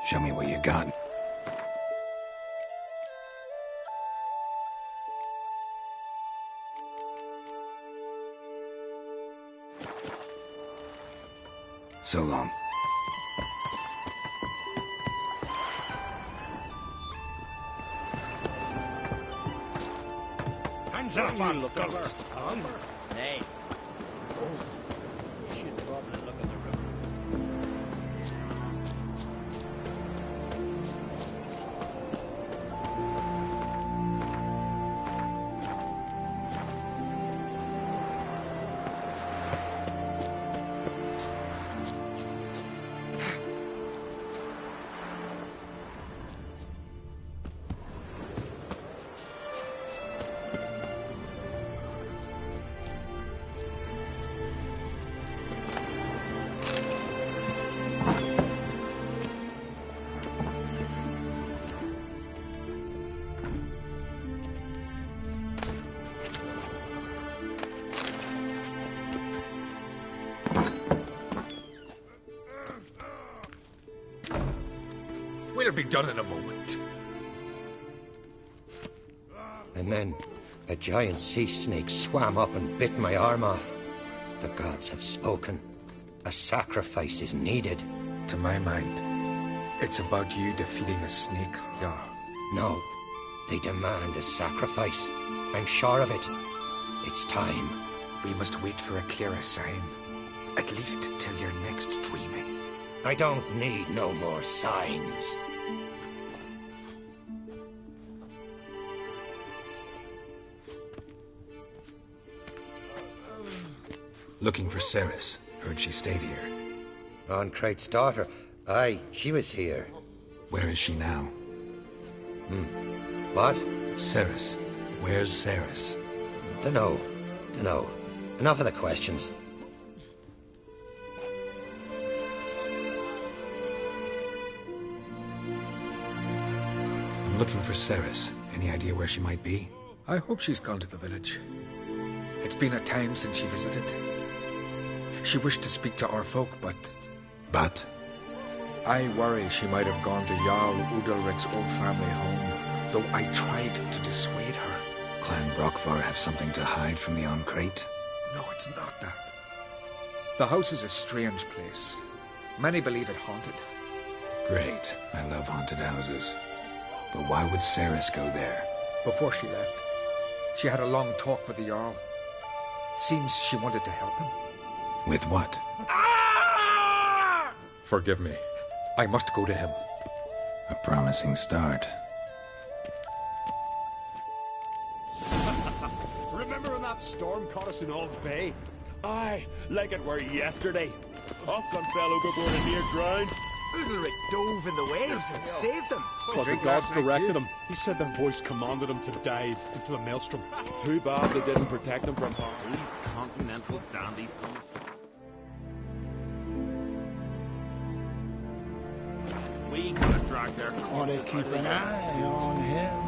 Show me what you got. So long. Hands off our look gullers. over. Nay. You should probably look at the river. We'll be done in a moment. And then a giant sea snake swam up and bit my arm off. The gods have spoken. A sacrifice is needed. To my mind, it's about you defeating a snake, Jarl. No, they demand a sacrifice. I'm sure of it. It's time. We must wait for a clearer sign. At least till your next dreaming. I don't need no more signs. Looking for Ceres. Heard she stayed here. Oncrate's daughter. Aye, she was here. Where is she now? What? Ceres. Where's Ceres? Dunno. Enough of the questions. I'm looking for Ceres. Any idea where she might be? I hope she's gone to the village. It's been a time since she visited. She wished to speak to our folk, but... But? I worry she might have gone to Jarl Udalric's old family home, though I tried to dissuade her. Clan Brockvar have something to hide from the Oncrate? No, it's not that. The house is a strange place. Many believe it haunted. Great. I love haunted houses. But why would Ceres go there? Before she left, she had a long talk with the Jarl. Seems she wanted to help him. With what? Forgive me. I must go to him. A promising start. Remember when that storm caught us in Ald's Bay? Aye, like it were yesterday. Off gone fell overboard and near drowned. Udalric dove in the waves and saved them. Because the gods directed him. He said their voice commanded him to dive into the maelstrom. Too bad they didn't protect him from These continental dandies coming. We gotta drag their... Want to keep an eye on him.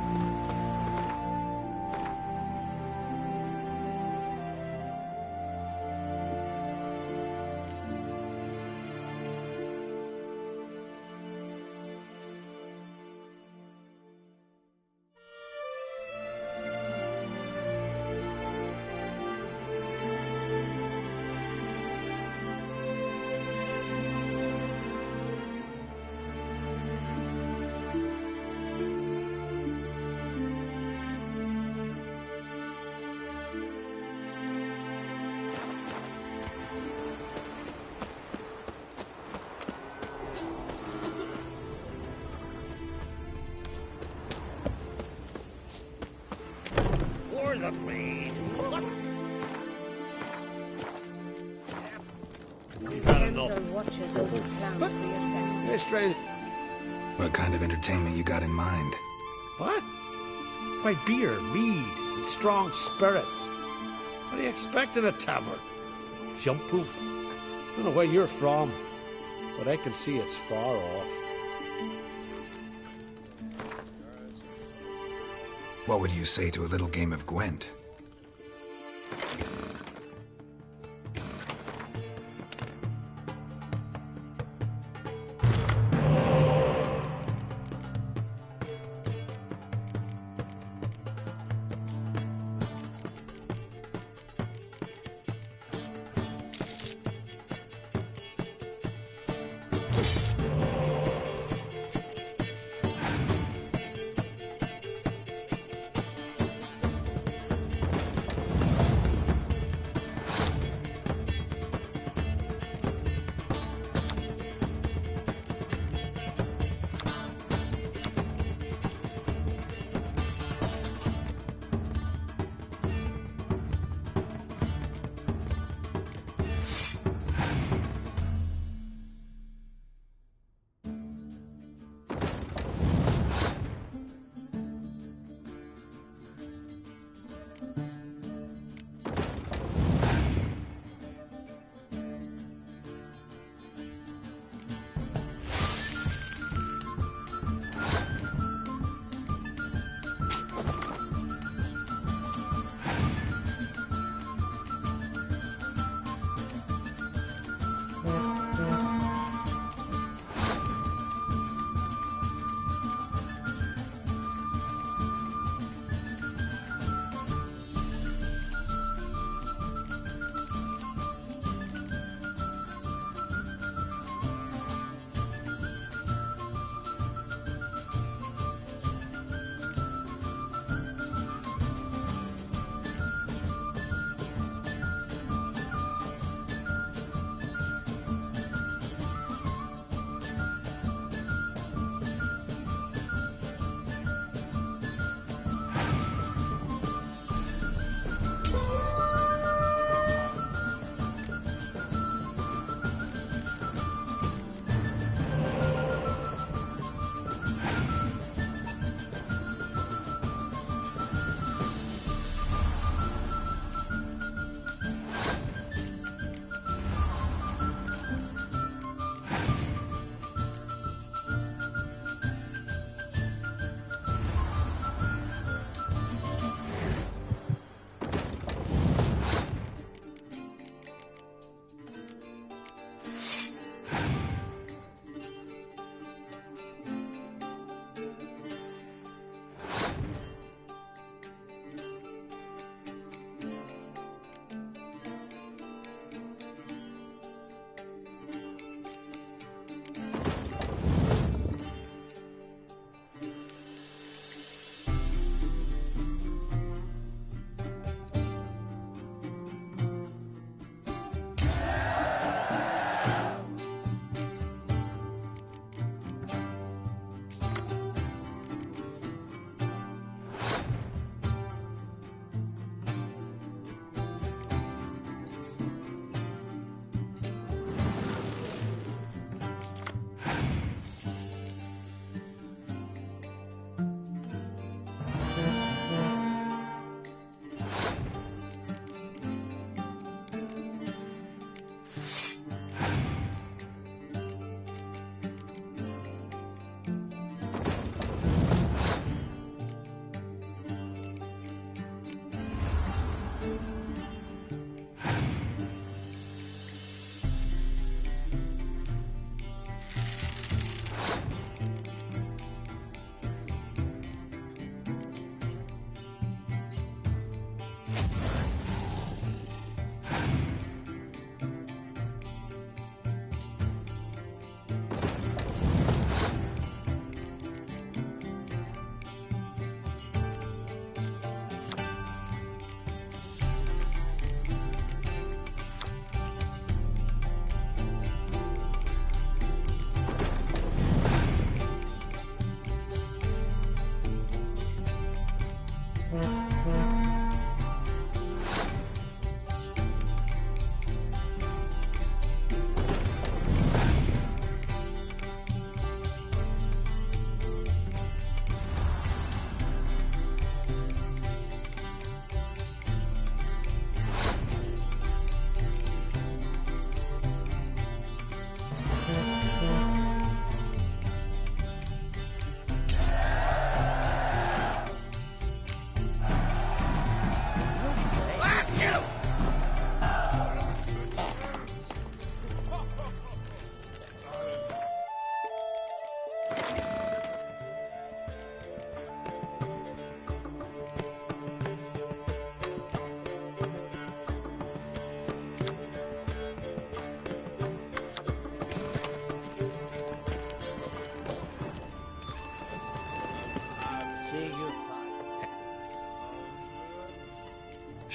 The blade. We've had enough. Watches over clowns for yourself. Hey, strange. What kind of entertainment you got in mind? What? Why, beer, mead, and strong spirits. What do you expect in a tavern? Jump rope. I don't know where you're from, but I can see it's far off. What would you say to a little game of Gwent?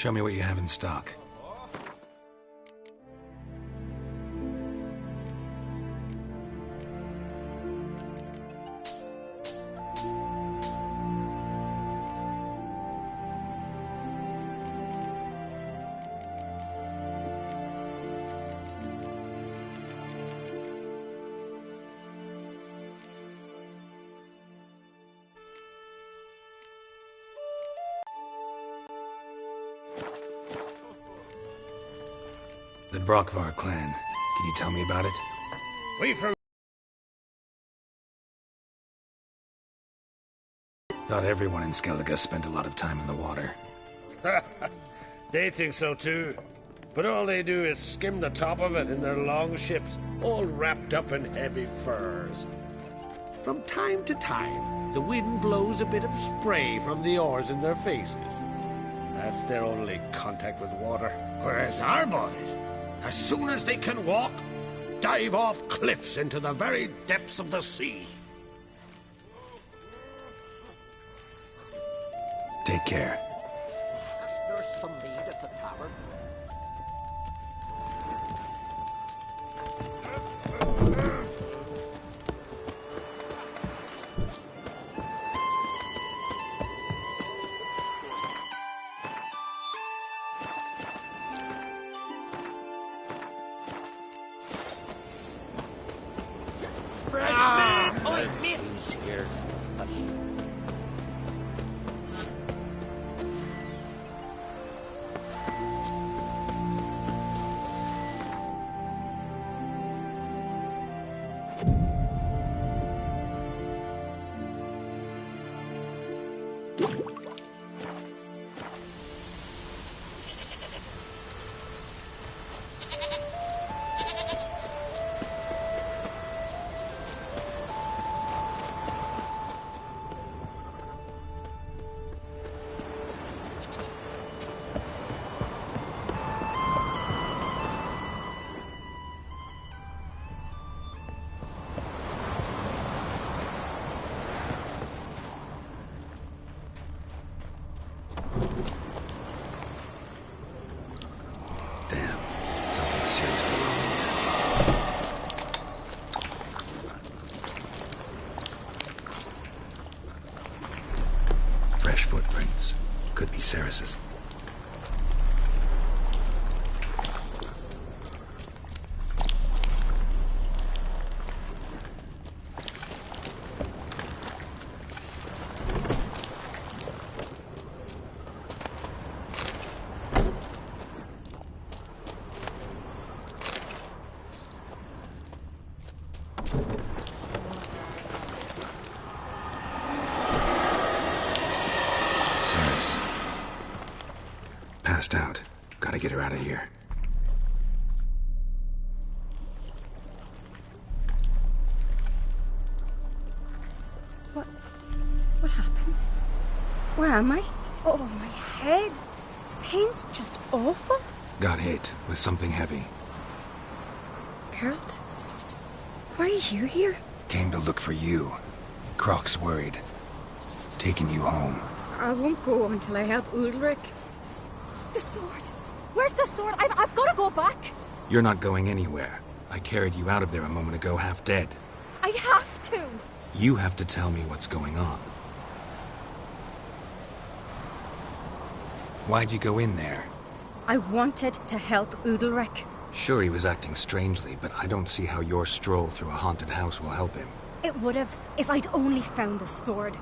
Show me what you have in stock. The Brokvar clan. Can you tell me about it? We from... Thought everyone in Skellige spent a lot of time in the water. They think so too. But all they do is skim the top of it in their long ships, all wrapped up in heavy furs. From time to time, the wind blows a bit of spray from the oars in their faces. That's their only contact with water. Whereas our boys, as soon as they can walk, dive off cliffs into the very depths of the sea. Take care. There's some mead at the tavern. Fresh footprints. Could be Ceres's. Passed out. Gotta get her out of here. What happened? Where am I? Oh, my head. Pain's just awful. Got hit with something heavy. Geralt? Why are you here? Came to look for you. Croc's worried. Taking you home. I won't go until I help Ulrich. The sword! Where's the sword? I've got to go back! You're not going anywhere. I carried you out of there a moment ago, half dead. I have to! You have to tell me what's going on. Why'd you go in there? I wanted to help Ulrich. Sure, he was acting strangely, but I don't see how your stroll through a haunted house will help him. It would have, if I'd only found the sword.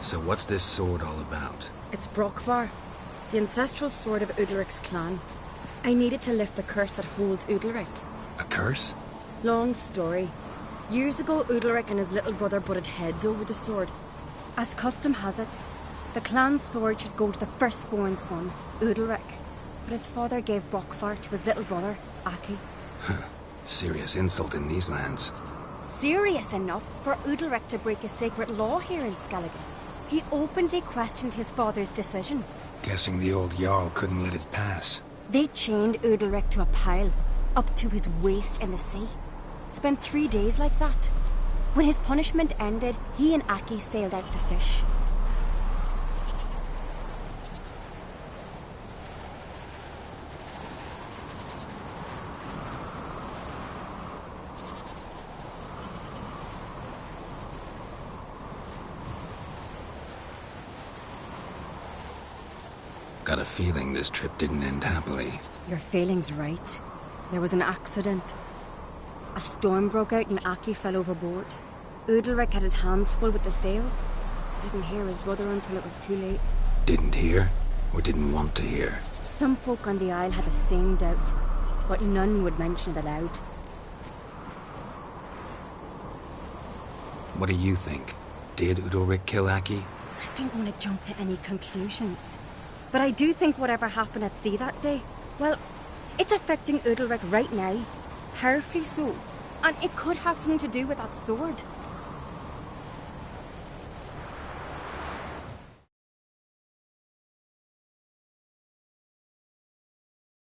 So what's this sword all about? It's Brokvar, the ancestral sword of Udalric's clan. I needed to lift the curse that holds Udalric. A curse? Long story. Years ago, Udalric and his little brother butted heads over the sword. As custom has it, the clan's sword should go to the firstborn son, Udalric. But his father gave Brokvar to his little brother, Aki. Serious insult in these lands. Serious enough for Udalric to break a sacred law here in Skellige. He openly questioned his father's decision. Guessing the old Jarl couldn't let it pass. They chained Udalric to a pile, up to his waist in the sea. Spent 3 days like that. When his punishment ended, he and Aki sailed out to fish. got a feeling this trip didn't end happily. Your feeling's right. There was an accident. A storm broke out and Aki fell overboard. Udalric had his hands full with the sails. Didn't hear his brother until it was too late. Didn't hear? Or didn't want to hear? Some folk on the Isle had the same doubt, but none would mention it aloud. What do you think? Did Udalric kill Aki? I don't want to jump to any conclusions, but I do think whatever happened at sea that day, well, it's affecting Udalric right now. Powerfully so. And it could have something to do with that sword.